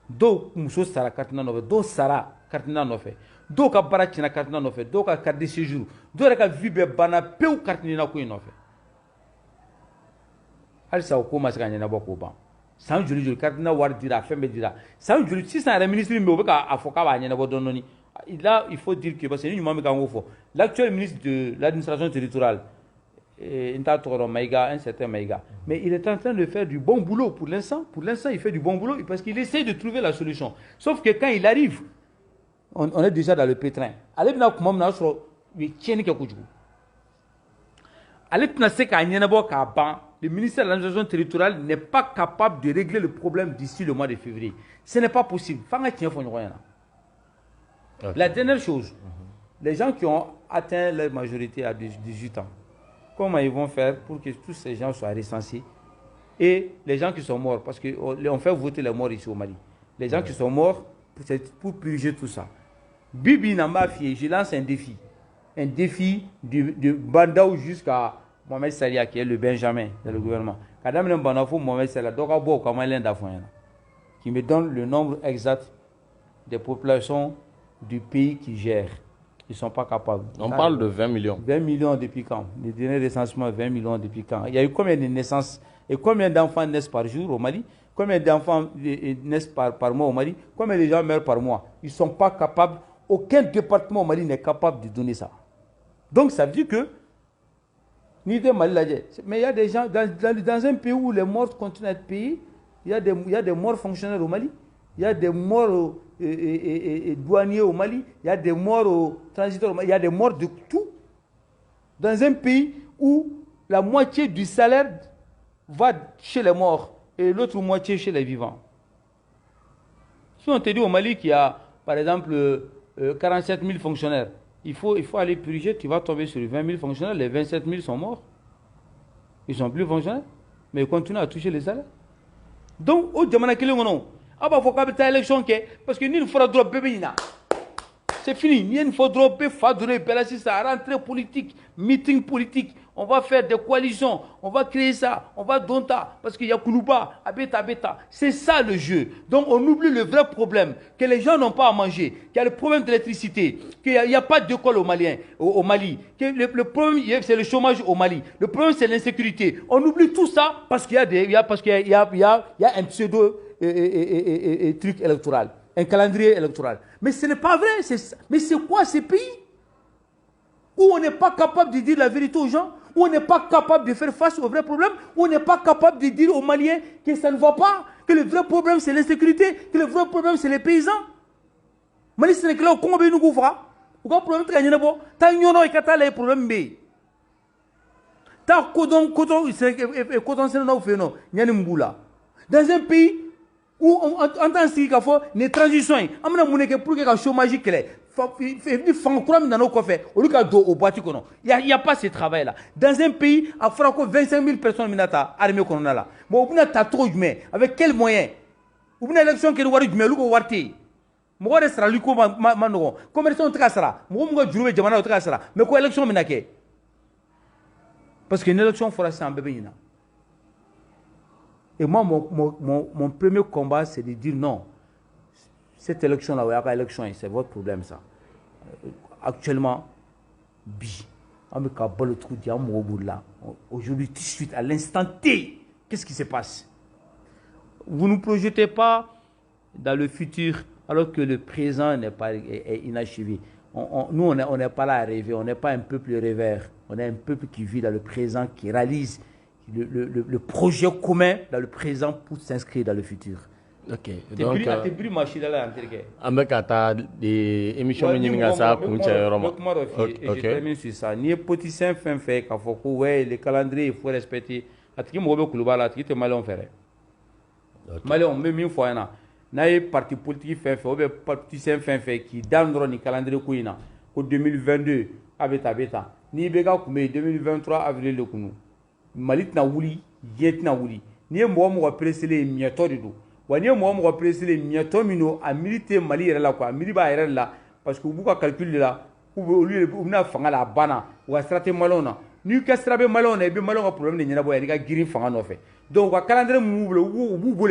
Do Mousso Sara Kartina Nofé, do Sara Kartina Nofé, do Kabaratina Kartina Nofé, do carte de séjour, do Raka Vibe Bana, Peu Kartina Kouin Nofé. Alisa ko ma se ka ɲɛnabɔ k'o ban san joli cardinal wari dira fɛn bɛɛ dira san joli sisan yɛrɛ ministre min bɛ o bɛ k'a fɔ k'a b'a ɲɛnabɔ dɔɔni là il faut dire que parce que ni ɲuman bɛ k'an k'o fɔ l'actuel ministre de l'administration territoriale n t'a tɔgɔ dɔn Maïga un certain Maïga mais il est en train de faire du bon boulot pour l'instant il fait du bon boulot parce qu'il essaie de trouver la solution sauf que quand il arrive on est déjà dans le pétrin ale bɛna kuma min na sɔrɔ u ye tiɲɛni kɛ kojugu ale tɛna se k'a ɲɛnabɔ k'a ban. Le ministère de l'administration territoriale n'est pas capable de régler le problème d'ici le mois de février. Ce n'est pas possible. La dernière chose, les gens qui ont atteint leur majorité à 18 ans, comment ils vont faire pour que tous ces gens soient recensés? Et les gens qui sont morts, parce qu'on fait voter les morts ici au Mali. Les gens qui sont morts, pour purger tout ça. Bibi Nambafi, je lance un défi. Un défi de Bandao jusqu'à Mohamed Salia qui est le Benjamin de le gouvernement. Kadam Banafou Mohamed Salia, qui me donne le nombre exact des populations du pays qui gère. Ils ne sont pas capables. On parle de 20 millions. 20 millions depuis quand? Le dernier recensement, 20 millions depuis quand? Il y a eu combien de naissances et combien d'enfants naissent par jour au Mali? combien d'enfants naissent par mois au Mali, combien de gens meurent par mois. Ils ne sont pas capables, aucun département au Mali n'est capable de donner ça. Donc ça veut dire que, mais il y a des gens, dans un pays où les morts continuent à être payés, il y a des morts fonctionnaires au Mali, il y a des morts douaniers au Mali, il y a des morts transiteurs au Mali, il y a des morts de tout. Dans un pays où la moitié du salaire va chez les morts et l'autre moitié chez les vivants. Si on te dit au Mali qu'il y a, par exemple, 47 000 fonctionnaires, il faut aller purger, tu vas tomber sur les 20 000 fonctionnaires, les 27 000 sont morts. Ils ne sont plus fonctionnaires, mais ils continuent à toucher les salaires. Donc, au Djamana Kilingono, il faut qu'il y ait une élection, parce que nous, il faudra dropper. C'est fini. Il faut dropper, ça rentrée politique, meeting politique. On va faire des coalitions, on va créer ça, on va donta, parce qu'il y a Koulouba, Abeta. C'est ça le jeu. Donc on oublie le vrai problème, que les gens n'ont pas à manger, qu'il y a le problème d'électricité, qu'il n'y a pas d'école au Mali, que le problème c'est le chômage au Mali, le problème c'est l'insécurité. On oublie tout ça parce qu'il y a un pseudo truc électoral, un calendrier électoral. Mais ce n'est pas vrai. Mais c'est quoi ces pays où on n'est pas capable de dire la vérité aux gens, où on n'est pas capable de faire face aux vrais problèmes, où on n'est pas capable de dire aux Maliens que ça ne va pas, que le vrai problème c'est l'insécurité, que le vrai problème c'est les paysans. Mali Sénégalais au Congo nous gouvra, ou quand problème très bien bon, t'as une union et qu'à les problèmes bé. T'as coton c'est non fait non, nyanimboula. Dans un pays où en tant que les transitions, on a mon équipe pour que le chômage il n'y a pas ce travail-là. Dans un pays, il faut que 25 000 personnes minata armée qu'on a là. Bon, on a trop de avec quels moyens? On a l'élection qui est ouarti, mais l'ouko ouarti. Moi, je serai l'ouko manogo. Commerçant de sera. Moi, je joue jamana de sera. Mais quoi élection minake? Parce qu'une élection fera ça en bébé. Et moi, mon premier combat, c'est de dire non. Cette élection-là, c'est votre problème, ça. Actuellement, aujourd'hui, tout de suite, à l'instant T, qu'est-ce qui se passe? Vous ne nous projetez pas dans le futur, alors que le présent est inachevé. Nous, on n'est pas là à rêver, on n'est pas un peuple rêveur. On est un peuple qui vit dans le présent, qui réalise le projet commun dans le présent pour s'inscrire dans le futur. Ok. Donc, je termine sur ça. Ni politicien fait qu'il faut que le calendrier il faut respecter. Atiki mo be kuluba la atiki te malon fere. Malon même une fois na. Na ye parti politique fait ou be politicien fait qui dans ni calendrier ko ina. Ko 2022 abeta. Ni be ga kume 2023 avril le kunu. Malit na wuli, yet na wuli. Ni mo mo presser mieto de do. Wani mo mo presser mieto mino a militer Mali yɛrɛ la quoi, mili ba yɛrɛ la parce que bu ka calcul la ou lui na fanga la bana ou straté malon na. Ni ka strabe malon na be malon ka problème de ɲɛnabɔ yɛrɛ ka girin fanga nɔfɛ. Donc ka calendrier mu bolo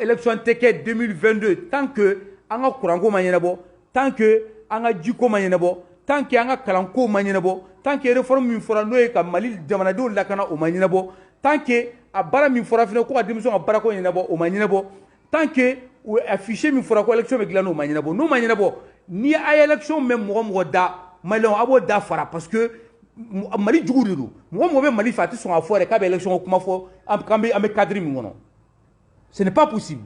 élection teke 2022 tant que an ka kuranko ma ɲɛnabɔ, tant que an ka jiko ma ɲɛnabɔ, tant que an ka kalanko ma ɲɛnabɔ, tant que réforme min fɔra n'o ye ka Mali jamanadenw lakana o ma ɲɛnabɔ, tant que a bara min fɔra fana ko ka denmisɛnw ka baarako ɲɛnabɔ o ma ɲɛnabɔ, tant que affiché min fɔra ko élection bɛ dilan n'o ma ɲɛnabɔ, n'o ma ɲɛnabɔ ni a ye élection mɛ mɔgɔ da Malien a b'o da fara parce que Mali jugu de don mɔgɔ bɛ Mali fɛ a tɛ sɔn ka fɔ yɛrɛ k'a bɛ élection kuma fɔ an bɛ cadre min kɔnɔ. Ce n'est pas possible.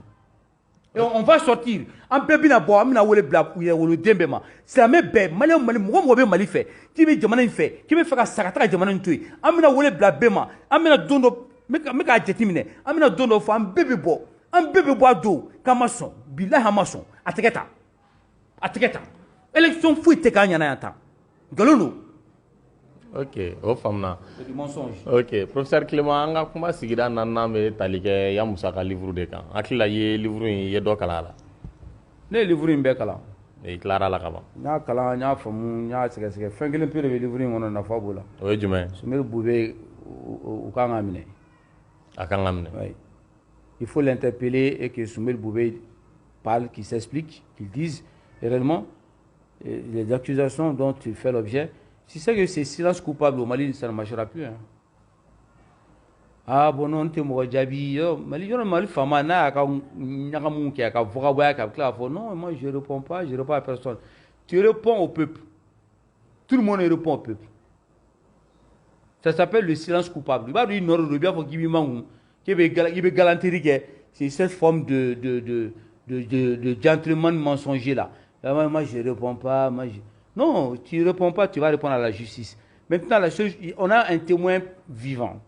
Et on va sortir. En bébé bo amina wole bla wole dembe ma. C'est mais be Mali mo be Mali fait. Qui be jamana fait. Qui be faire sakata jamana ntui. Amina wole bla bema. Amina dondo me ka jetimine. Amina dondo fa en bébé bo ado kamason. Billahi amason. Ateketa. Élection fou te kanya na yanta. Galolo. Ok, o famna. C'est du mensonge. Ok, professeur Clément, anga kuma sigida nanna me talike ya Musa ka livre de kan. Akila ye livre ye do kala la. Ne livre be kala. E clara la kaba. Nya kala nya famu nya sege fengelen pere be livre ngono na fa bola. O ye jume. Sumel boube u ka ngamine. Aka ngamine. Oui. Il faut l'interpeller et que Soumel Boubé parle, qu'il s'explique, qu'il dise réellement les accusations dont il fait l'objet. Si c'est que c'est silence coupable au Mali, ça ne marchera plus. Hein. Ah bon, non, t'es mort jabi. Mali, je mal fama na ka nyakamu ki ka vokaboya ka kla fo. Non, moi je réponds pas, je réponds à personne. Tu réponds au peuple. Tout le monde répond au peuple. Ça s'appelle le silence coupable. Il va dire non, le bien faut qu'il mangue, qu'il be galanterie que c'est cette forme de gentleman mensonger là. Moi je réponds pas, non, tu réponds pas, tu vas répondre à la justice. Maintenant la chose, on a un témoin vivant.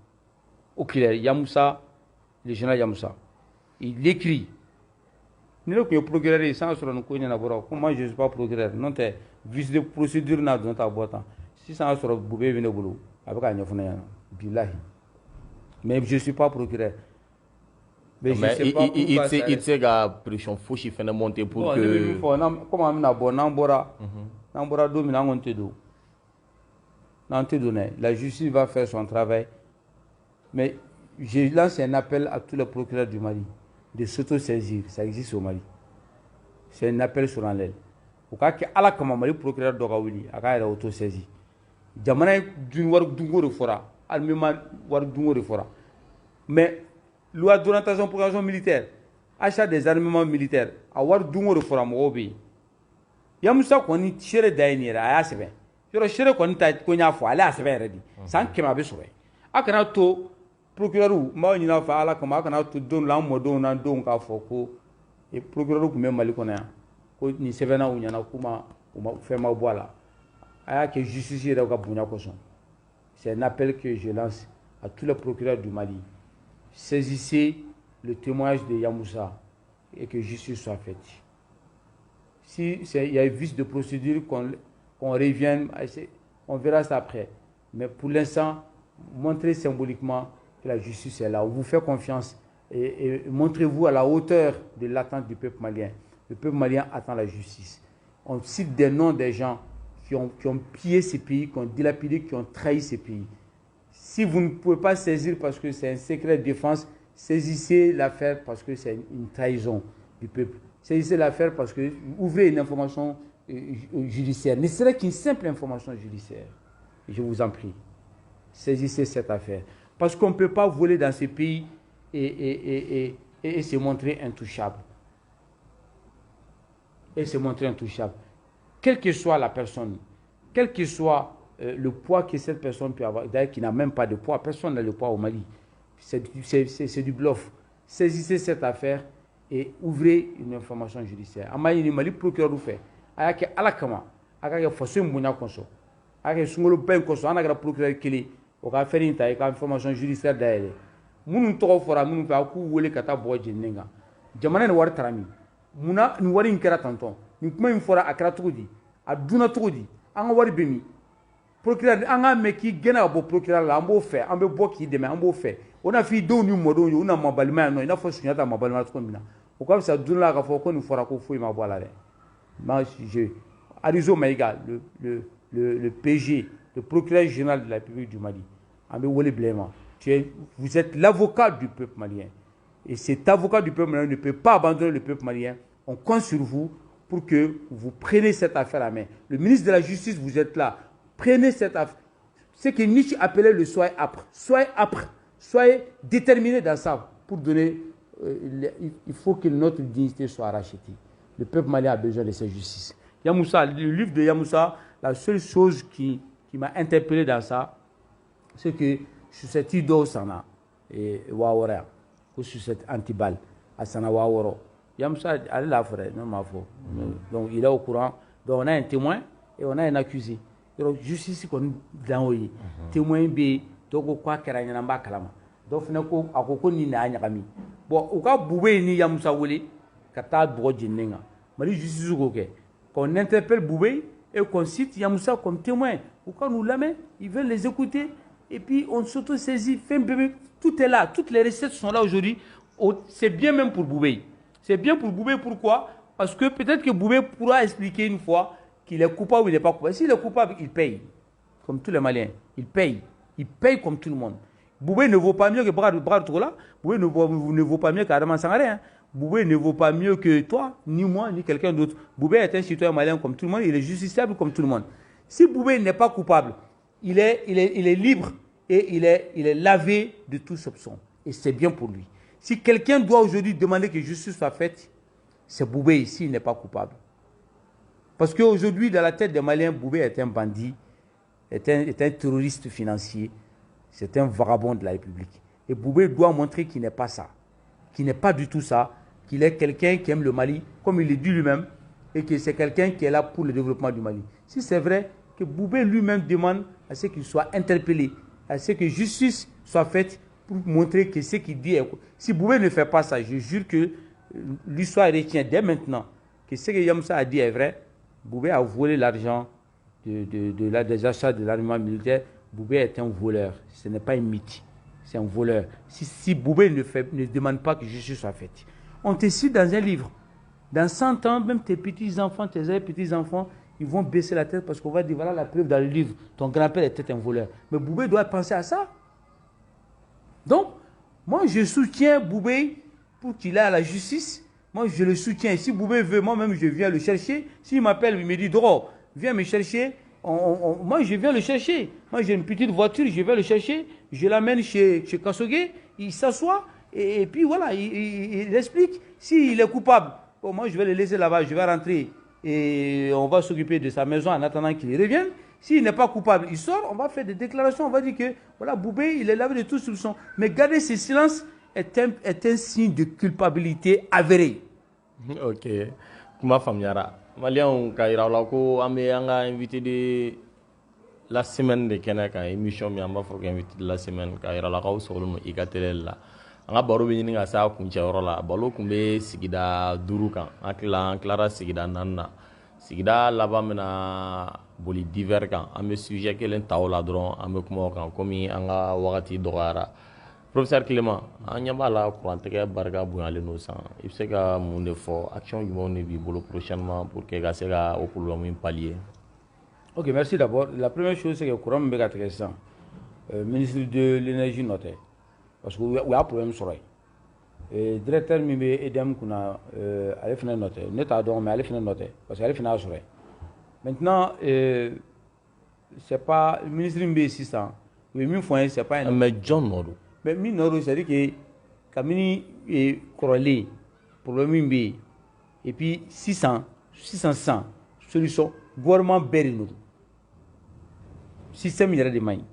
Oculaire, Yamoussa, le général Yamoussa, il écrit. Nous sommes procureur sans sur nous connaître comment je ne suis pas procureur. Non, tu vice de procédure dans ta boîte. Si ça sur Boubé vient au boulot, avec un yofana, billahi. Mais je ne suis pas procureur. Mais il sait que pression fauche fait monter pour que. Comment on a bon, n'ambora domine en te do. N'en te donne. La justice va faire son travail. Mais je lance un appel à tous les procureurs du Mali de s'auto-saisir. Ça existe au Mali. C'est un appel sur l'aile. Au cas que Allah comme Mali procureur d'Ogawili, à cas auto-saisi. Jamana d'une war dungo de fora, allemand war dungo de fora. Mais loi d'orientation pour militaire, achat des armements militaires, à war dungo de fora mobi. Yamusa koni chere dainira aya sebe. Yoro chere koni ta konya fo ala sebe redi. San kema be sobe. Akana to procureur ma nyina fa ala kama kana to don la modo na don ka foko e procureur ku me mali kona ko ni sevena unya na kuma fait ma boala aya que justice da ka bunya ko son. C'est un appel que je lance à tous les procureurs du Mali. Saisissez le témoignage de Yamoussa et que justice soit faite. Si il y a un vice de procédure qu'on revienne, on verra ça après. Mais pour l'instant, montrez symboliquement que la justice est là. On vous fait confiance et montrez-vous à la hauteur de l'attente du peuple malien. Le peuple malien attend la justice. On cite des noms des gens qui ont pillé ces pays, qui ont dilapidé, qui ont trahi ces pays. Si vous ne pouvez pas saisir parce que c'est un secret de défense, saisissez l'affaire parce que c'est une trahison du peuple. Saisissez l'affaire parce que ouvrez une information judiciaire. Ne serait qu'une simple information judiciaire. Je vous en prie. Saisissez cette affaire. Parce qu'on ne peut pas voler dans ces pays et se montrer intouchable. Et se montrer intouchable. Quelle que soit la personne, quel que soit le poids que cette personne peut avoir, d'ailleurs qui n'a même pas de poids, personne n'a de poids au Mali. C'est du bluff. Saisissez cette affaire et ouvrez une information judiciaire. Amayi Mali procureur vous fait. Ayake alakama, ayake fosse mbunya konso. Ayake sungolo ben konso, anagara procureur kili. O ka faire une taille, information judiciaire d'ailleurs. Munu toko fora, munu fa ku wole kata boje nenga. Jamana ni war tarami. Muna ni wari nkera tonton. Ni kuma in fora akra tugudi. Aduna tugudi. Anga wari bemi. Procureur anga meki gena bo procureur la ambo fait, ambe bo ki deme ambo fait. On a fi do ni modo ni una mabalima no, ina fo sunyata mabalima to mbina. O ka sa duna ka fo ko ni fora ko fo ma boala le. Ma je Arizo Maïga, le PG, le procureur général de la République du Mali. Vous êtes l'avocat du peuple malien. Et cet avocat du peuple malien ne peut pas abandonner le peuple malien. On compte sur vous pour que vous preniez cette affaire à main. Le ministre de la Justice, vous êtes là. Prenez cette affaire. Ce que Nietzsche appelait le soyez âpre. Soyez âpre. Soyez déterminé dans ça pour donner. Il faut que notre dignité soit rachetée. Le peuple malien a besoin de cette justice. Yamoussa, le livre de Yamoussa, la seule chose qui m'a interpellé dans ça, c'est que sur cette idole sana et wawora, ou sur cette antiballe à sana waworo, Yamoussa allez la frère, non ma foi. Donc il est au courant. Donc on a un témoin et on a un accusé. Donc justice qu'on dans oui, témoin B, donc quoi qu'elle n'a pas kalama. Donc finalement à quoi ni n'a nyakami. Bon, au cas boubé ni Yamoussa wole, kata boje nenga. Mali justice ok. Qu'on interpelle Boubé et qu'on cite Yamoussa comme témoin. Ou quand nous l'amène, ils veulent les écouter. Et puis on s'auto-saisit. Tout est là. Toutes les recettes sont là aujourd'hui. C'est bien même pour Boubé. C'est bien pour Boubé. Pourquoi? Parce que peut-être que Boubé pourra expliquer une fois qu'il est coupable ou il n'est pas coupable. S'il est coupable, il paye. Comme tous les Maliens. Il paye. Il paye comme tout le monde. Boubé ne vaut pas mieux que Brad Trola. Boubé ne vaut pas mieux qu'Adama Sangaré. Hein. Boubé ne vaut pas mieux que toi, ni moi, ni quelqu'un d'autre. Boubé est un citoyen malien comme tout le monde, il est justiciable comme tout le monde. Si Boubé n'est pas coupable, il est libre et il est lavé de tout soupçon. Et c'est bien pour lui. Si quelqu'un doit aujourd'hui demander que justice soit faite, c'est Boubé ici, il n'est pas coupable. Parce qu'aujourd'hui, dans la tête des Maliens, Boubé est un bandit, est un terroriste financier, c'est un vagabond de la République. Et Boubé doit montrer qu'il n'est pas ça, qu'il n'est pas du tout ça, qu'il est quelqu'un qui aime le Mali, comme il le dit lui-même, et que c'est quelqu'un qui est là pour le développement du Mali. Si c'est vrai que Boubé lui-même demande à ce qu'il soit interpellé, à ce que justice soit faite pour montrer que ce qu'il dit est... Si Boubé ne fait pas ça, je jure que l'histoire retient dès maintenant que ce que Yamsa a dit est vrai. Boubé a volé l'argent des achats de l'armement militaire. Boubé est un voleur. Ce n'est pas un mythe. C'est un voleur. Si Boubé ne demande pas que justice soit faite, on te cite dans un livre. Dans 100 ans, même tes petits-enfants, tes petits-enfants, ils vont baisser la tête parce qu'on va dire, voilà la preuve dans le livre. Ton grand-père était un voleur. Mais Boubé doit penser à ça. Donc, moi, je soutiens Boubé pour qu'il aille à la justice. Moi, je le soutiens. Si Boubé veut, moi-même, je viens le chercher. S'il m'appelle, il me dit, Doro, viens me chercher. Moi, je viens le chercher. Moi, j'ai une petite voiture, je vais le chercher. Je l'amène chez Kassogué. Il s'assoit. Et puis, voilà, il explique. S'il est coupable, bon, moi, je vais le laisser là-bas. Je vais rentrer. Et on va s'occuper de sa maison en attendant qu'il revienne. S'il n'est pas coupable, il sort, on va faire des déclarations, on va dire que, voilà, Boubé, il est lavé de tout soupçon. Mais garder ce silence est un signe de culpabilité avérée. Ok. Kuma faamuyara. Malien ka yira la ko an bɛ an ka invité de la semaine de kɛnɛ kan émission min an b'a fɔ ko invité de la semaine ka yira la k'aw sɔgɔlen don i ka télé la. An ka baro bɛ ɲini ka se a kuncɛyɔrɔ la. Baro kun bɛ sigida 5 kan. An tilara sigida 4 na. Sigida laban bɛna boli divers kan. An bɛ sujet kelen ta o la dɔrɔn an bɛ kuma o kan komi an ka wagati dɔgɔyara. Professeur Clément, an ɲɛ b'a la kurantigɛ barika bonyalen don san. I bɛ se ka mun de fɔ action jumɛnw de b'i bolo prochainement pour que ka se ka o problème pallier? Ok, merci d'abord. La première chose, c'est que le courant me bɛ tigɛ sisan. Ministre de l'énergie nɔtɛ. Parce que u y'a problème sɔrɔ yen. Directeur min bɛ EDM kunna ale fana nɔtɛ. Ne t'a dɔn mais ale fana nɔtɛ. Parce que ale fana y'a sɔrɔ yen. Maintenant, c'est pas ministre min bɛ yen sisan. U ye min fɔ an ye, c'est pas un... Mais John nɔ don. Mais min nɔ don, c'est-à-dire que kabini kɔrɔlen problème min bɛ yen. Et puis 600 solution gouvernement bɛɛ de nɔ don. Système yɛrɛ de man ɲi.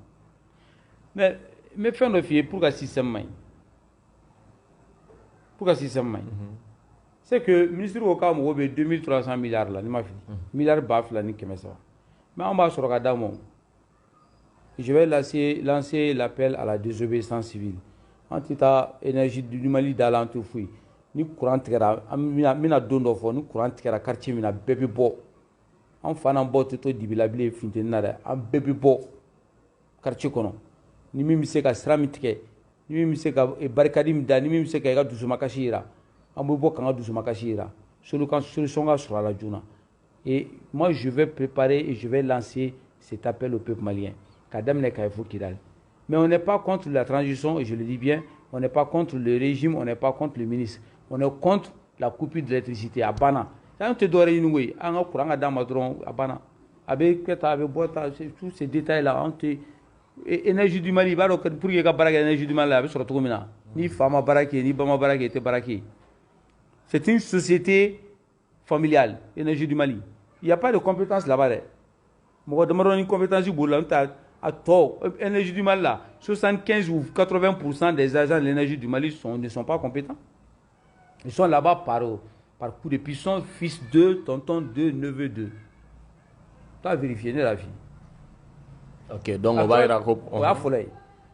Mais n bɛ fɛn dɔ f'i ye pour ka système man ɲi. Pour ka système man ɲi. C'est que ministre ko k'a mago bɛ 2300 milliards la, ni ma fili. Milliards 2,300. Mais an b'a sɔrɔ ka d'a ma. Je vais lancer l'appel à la désobéissance civile. En tout cas, énergie du Mali dans l'entreprise. Ni courant tigɛra, mina don dɔ fɔ, ni courant tigɛra quartier min na bɛɛ bɛ bɔ. An fana bɔ tɛ to dibila bilen funteni na dɛ, an bɛɛ bɛ bɔ quartier kɔnɔ. Ni min bɛ se ka sira min tigɛ, ni min bɛ se ka barikadi min da, ni min bɛ se ka i ka dusumakasi jira, an bɛ bɔ k'an ka dusumakasi jira. Solution ka sɔrɔ a la joona. Et moi, je vais préparer et je vais lancer cet appel au peuple malien. Mais on n'est pas contre la transition, et je le dis bien, on n'est pas contre le régime, on n'est pas contre le ministre. On est contre la coupure d'électricité à Bana. Quand tu dois réunir, on a courant à Damadron, à Bana. Avec tous ces détails-là, énergie du Mali, pour qu'il y ait l'énergie du Mali, sur tout le monde. Ni Fama Baraki, ni Bama Baraki, était Baraki. C'est une société familiale, énergie du Mali. Il n'y a pas de compétences là-bas. Moi, je demande une compétence du Boulan. À tort, l'énergie du Mali là, 75 ou 80% des agents de l'énergie du Mali ne sont pas compétents. Ils sont là-bas par coup de puissance, fils 2, tonton 2, neveu 2. Tu as vérifié la vie. Ok, donc on va y raconter. On va faire.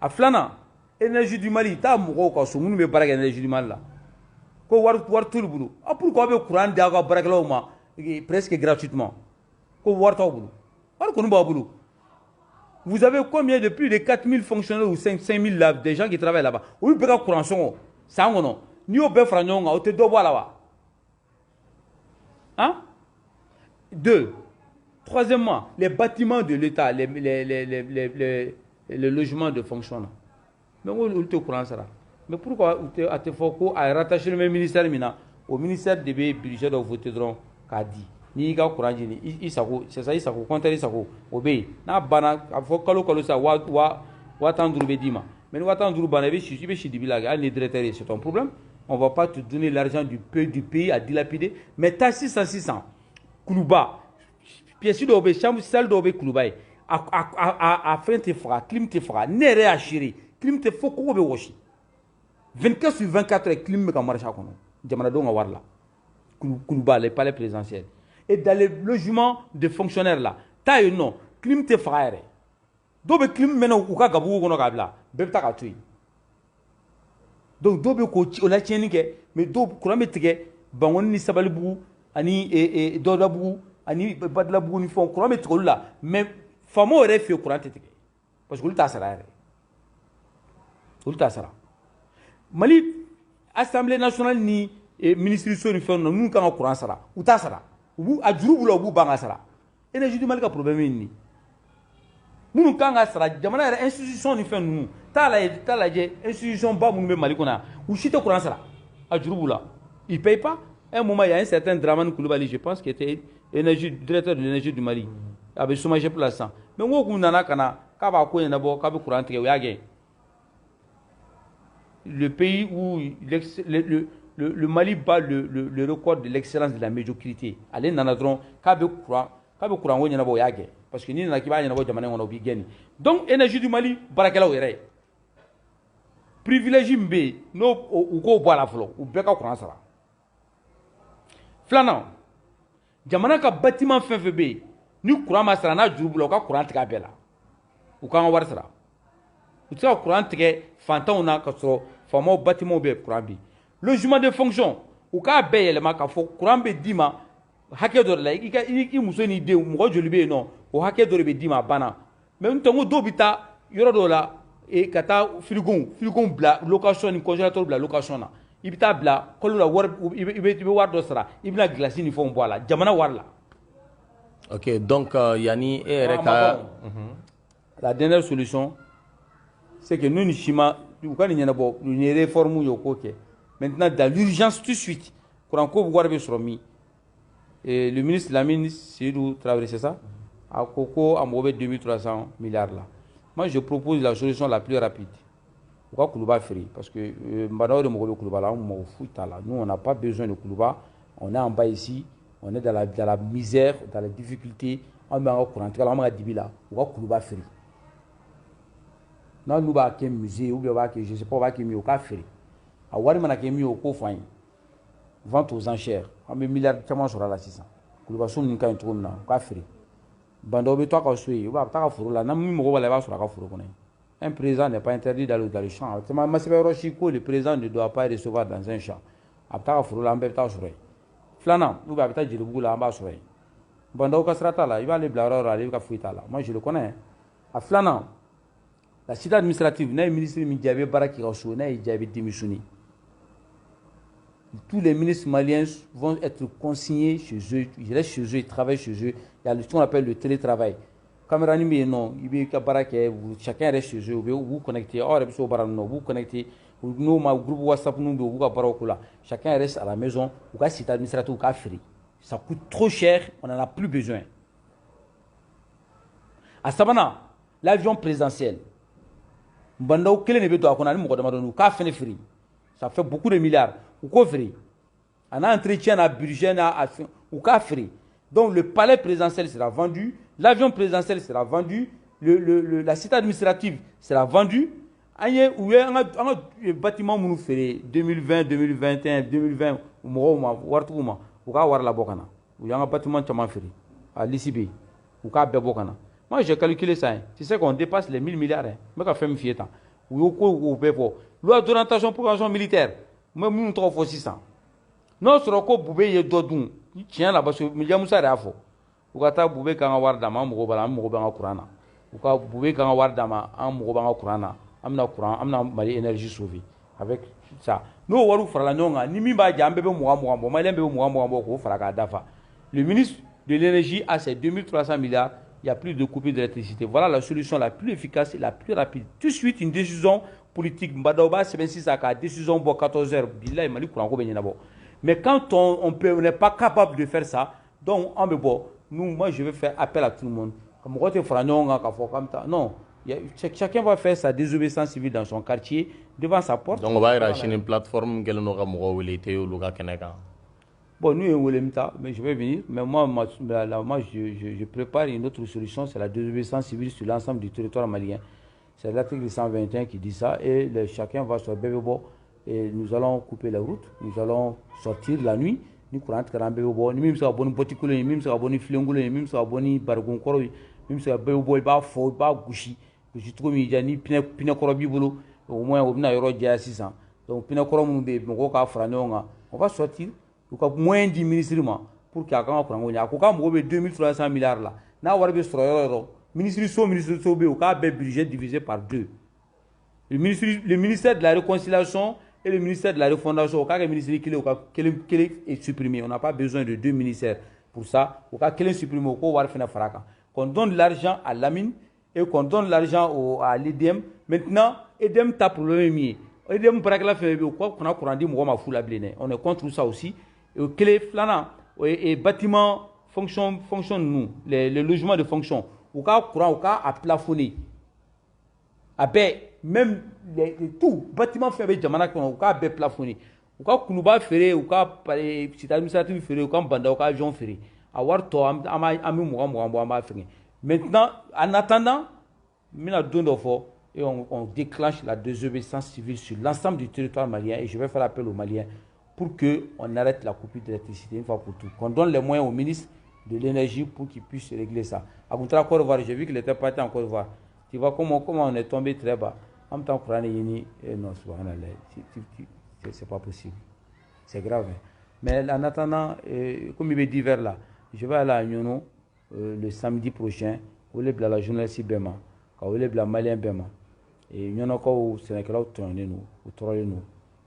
À Flana, l'énergie du Mali, tu as mouru quand tu as parlé de l'énergie du Mali là. Quand tu as tout le boulot. Pourquoi tu as courant de presque gratuitement? Quand tu as tout le boulot. Vous avez combien de plus de 4000 fonctionnaires ou 5000 des gens qui travaillent là-bas? Oui, vous avez courant son. Ça, on a. Ni au Befra, on a. Deux bois là-bas. Hein? 2. Troisièmement, les bâtiments de l'État, les logements de fonction. Mais où est le courant ça? Mais pourquoi tu as rattaché le même ministère au ministère des budgets de voter qu'a dit? Ni ga courant ni c'est ça il s'ako compter il s'ako obéi na bana a fo kalo sa wa Ouattara Bedima. Mais Ouattara Banabé, si tu veux, c'est ton problème. On ne va pas te donner l'argent du pays à dilapider. Mais tu as 600. Koulouba. Pièce d'obé, chambre salle d'obé Koulouba. A fin te fera, clim te fera. Nere à chéri. Clim te faut qu'on be washi. 24 sur 24 est clim me marche à kono. Jamanado nga warla. Koulouba, les palais présidentiels. Et dans les logements de fonctionnaires là, t'as eu non, clim te fera. Dobe clim maintenant ou ka gabu kono kabla. Bebta ka tui. Donc dobe ko on a tieni ke mais do courant metike bangon ni sabalibu ani dodabu ani badlabu ni fon courant metiko la mais famo re fi courant tetike parce que ulta sara Mali Assemblée nationale ni ministre so ni fon nu kan courant sara uta sara ubu ajuru bulo ubu banga sara énergie du Mali ka problème ni nous quand sara jamana re institution ni fon nu tala institution ba mun be Mali kona ou chite courant sara ajurubula il paye pas un moment il y a un certain Dramane Coulibaly je pense qui était directeur de l'énergie du Mali avait chômage pour l'instant mais wo ku nana kana ka ba ko na bo ka be courant tike yage le pays où le Mali bat le record de l'excellence de la médiocrité allez nana dron ka be courant wo na bo yage parce que ni na ki ba na bo jamana ngona bi geni donc énergie du Mali barakela yere privilège mbe no ou ko bola folo ou beka courant sara flana jamana ka bâtiment fefebe ni courant ma sara na jurubula ka courant tika bela ou ka war sara ou tika courant tike fantan na ka so famo bâtiment be courant bi logement de fonction ou ka beyele ma ka fo courant be dima hake do la i muso ni de mo jolibe non o hake do be dima bana mais ntongo do bita yoro do la et kata frigon bla location ni congélateur bla location na ibita bla kolu la war ibe war do sara ibna glace ni fon boala jamana war la OK donc yani la dernière solution c'est que nous ni chima ou kan ni bo ni réforme yo koke maintenant dans l'urgence tout de suite courant ko war be soromi et le ministre Lamine Sidou Traoré c'est ça a koko amobe 2300 milliards là. Moi, je propose la solution la plus rapide. Pourquoi Koulouba free? Parce que nous, on n'a pas besoin de Koulouba. On est en bas ici, on est dans la misère, dans la difficulté. On est en courant. On est là. Pourquoi Koulouba free? Non, nous avons un musée, ou bien je ne sais pas, on va un free. À Ouarimana, on a un vente aux enchères. On a 1 milliard sur la 600. Koulouba, on a un free. Bando be to ka suyi ba ta ka furu la na mi mo ba la ba sura ka furu kone un président n'est pas interdit d'aller dans le champ tellement masebe rochiko le président ne doit pas recevoir dans un champ abta ka furu la ambe ta sura flana ou ba ta jiru bugula amba sura bando ka srata la il va les blaro la il ka fuita la moi je le connais à flana la cité administrative na ministre mi diabe baraki ka so na diabe démissionné. Tous les ministres maliens vont être consignés chez eux, ils restent chez eux, ils travaillent chez eux. Il y a ce qu'on appelle le télétravail. Caméra numéro non, chacun reste chez eux, vous connectez, vous connectez, nous, groupe WhatsApp, chacun reste à la maison, ou à site administratif, ou à free. Ça coûte trop cher, on n'en a plus besoin. À Sabana, l'avion présidentiel, ça fait beaucoup de milliards. Ou quoi free? Un entretien à budget ou quoi free? Donc le palais présidentiel sera vendu, l'avion présidentiel sera vendu, la cité administrative sera vendue. Un bâtiment nous fait 2020, 2021, 2020, ou quoi voir la bocana. Ou un bâtiment qui fait à l'ICB, ou quoi bocana. Moi j'ai calculé ça. Tu sais qu'on dépasse les 1000 milliards. Mais quand fait me temps. Ou quoi loi d'orientation pour l'argent militaire. Mais nous avons 600. Non, sur le coup, vous avez d'autres. Tiens là, parce que nous avons ça à faire. Vous avez boubé quand on a dama, vous avez un courant. Vous avez boubé quand on a dama, un courant. Amna courant, amna mali énergie sauvée. Avec ça. Nous, on va faire la nonga. Ni mi ba jambe be moi, le ministre de l'énergie a ses 2300 milliards. Il n'y a plus de coupure d'électricité. Voilà la solution la plus efficace et la plus rapide. Tout de suite, une décision politique. Mbadauba, c'est 26 à 4, décision pour 14 heures. Mais quand on n'est pas capable de faire ça, donc, nous, moi, je vais faire appel à tout le monde. Non, Chacun va faire sa désobéissance civile dans son quartier, devant sa porte. Donc on va acheter une plateforme qui nous a Bon, nous, mais je vais venir. Mais moi, je prépare une autre solution, c'est la désobéissance civile sur l'ensemble du territoire malien. C'est l'article 121 qui dit ça. Et chacun va sur Bébébo. Et nous allons couper la route. Nous allons sortir la nuit. Nous courons à Bébébo. Nous sommes abonnés Poticoule, nous sommes abonnés Filengoule, nous sommes abonnés Bargonkoro, nous sommes Bébébo, il va faux, il va gouchi. Je trouve qu'il y a ni Pinakorobi Bolo. Au moins, on a eu 600. Donc, Pinakorobi, on va sortir. Il y a moins de ministres pour qu'il y ait un 2300 milliards là. Le ministre a un budget divisé par 2. Le ministère de la Réconciliation et le ministère de la Refondation, le ministère qui est supprimé. On n'a pas besoin de 2 ministères pour ça. Qui est supprimé, qu'on donne l'argent à l'AMIN et qu'on donne l'argent à l'EDM. Maintenant, l'EDM t'a problème. l'EDM, on est contre ça aussi. Clé flana et bâtiments fonctionnent nous les logements de fonction au cas courant au cas à plafonner même tout bâtiment fait avec jamana au cas plafonner au cas kunuba ferré au cas c'est administratif ferré au cas banda au cas avion ferré avoir to maintenant en attendant mina dondofo et on déclenche la désobéissance civile sur l'ensemble du territoire malien et je vais faire appel aux Maliens pour qu'on arrête la coupure d'électricité une fois pour toutes. Qu'on donne les moyens au ministre de l'énergie pour qu'il puisse régler ça. À Côte d'Ivoire, j'ai vu qu'il était parti en Côte d'Ivoire. Tu vois comment on est tombé très bas. En même temps, non, c'est pas possible. C'est grave. Mais en attendant, comme il est d'hiver là, je vais aller à Nyono le samedi prochain, où il y a la journaliste Bema, où il y a Malien Bema. Et Nyono, au Sénégal, au Toronto,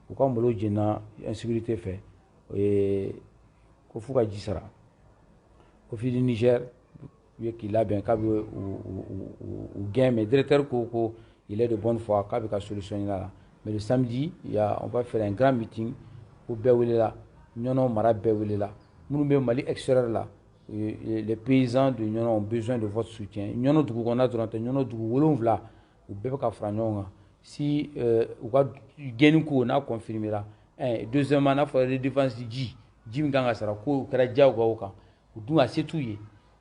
pourquoi on me dit insécurité fait et qu'il faut qu'il sera au fil du Niger qu'il a bien ou gain mais directeur il est de bonne foi qu'il a solutionné là mais le samedi on va faire un grand meeting pour Béouli là Nyono Mara Béouli là nous Mali extérieur là les paysans de Nyono ont besoin de votre soutien Nyono du qu'on a durant Nyono du wolonv là ou Bébeka Franyonga si on a gagné on a confirmé là deuxièmement on a fait la défense de Jim Ganga sera ko kara jaw ka ou a c'est tout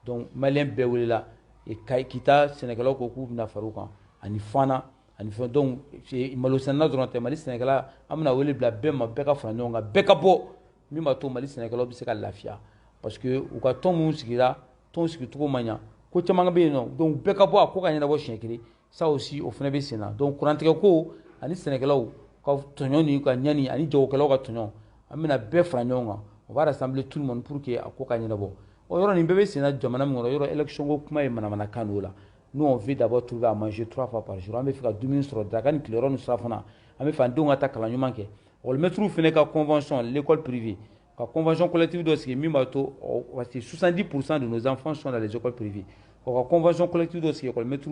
donc malien bewele là et kita sénégalais ko ku na faruka ani fana ani fa donc c'est malosana durant mali sénégalais amna wele bla bema beka franonga beka bo mi ma to mali sénégalais bi se ka lafia parce que ou ka ton mu sigira ton sigi to manya ko chamanga be non donc beka bo ko ka nyana bo shenkiri ça aussi au fond be sénat donc courant ko ani sénégalais ka tonyon ni ka nyani ani jokelo ka tonyon amina be franonga on va rassembler tout le monde pour que ko ka nyana bo o yoro ni bebe sénat jamana ngoro yoro élection ko kuma e mana kanola nous on veut d'abord trouver à manger 3 fois par jour on veut faire 2 ministres dragan clairon safana on veut faire ndonga ta kala nyumanke on le mettre fene ka convention l'école privée ka convention collective dossier mimato 70% de nos enfants sont dans les écoles privées ka convention collective dossier ko le mettre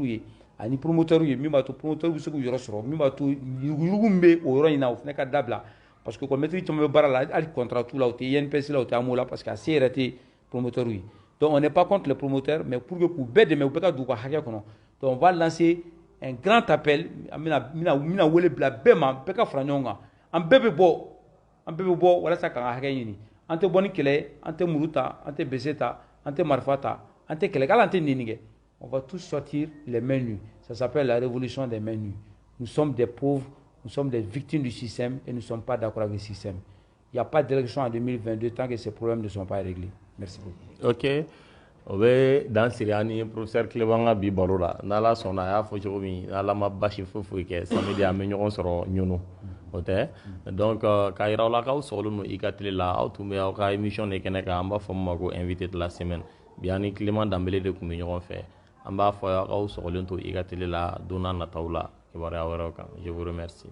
ani promoteur mimato promoteur bu suku yoro soro mimato yugumbe o yoro ina fene ka dabla parce que ko mettre chamo barala al contrat tout là au TNPC là au amola parce que c'est arrêté promoteur oui. Donc on n'est pas contre les promoteurs, mais pour que vous bêtes, mais vous pouvez donc on va lancer un grand appel. Mina wole bla bema peka franyonga. En bébé bo, voilà ça quand haka yini. Ante boni kele, ante muruta, ante beseta, ante marfata, ante kele ante ninige. On va tous sortir les mains nues. Ça s'appelle la révolution des mains nues. Nous sommes des pauvres, nous sommes des victimes du système et nous ne sommes pas d'accord avec le système. Il n'y a pas d'élection en 2022 tant que ces problèmes ne sont pas réglés. Merci beaucoup. Ok. O bɛ dan siri ani professeur Clébanga bi baro la n'ala sɔnna a y'a fɔ cogo min n'ala ma basi foyi kɛ samedi an bɛ ɲɔgɔn sɔrɔ ɲunu o tɛ donc k'a yira aw la k'aw sɔgɔlen don i ka télé la aw tun bɛ aw ka émission de kɛnɛ kan an b'a fɔ min ma ko invité de la semaine bi ani Clément Danbele de tun bɛ ɲɔgɔn fɛ an b'a fɔ aw k'aw sɔgɔlen to i ka télé la don n'a nataw la kibaruya wɛrɛw kan je vous remercie.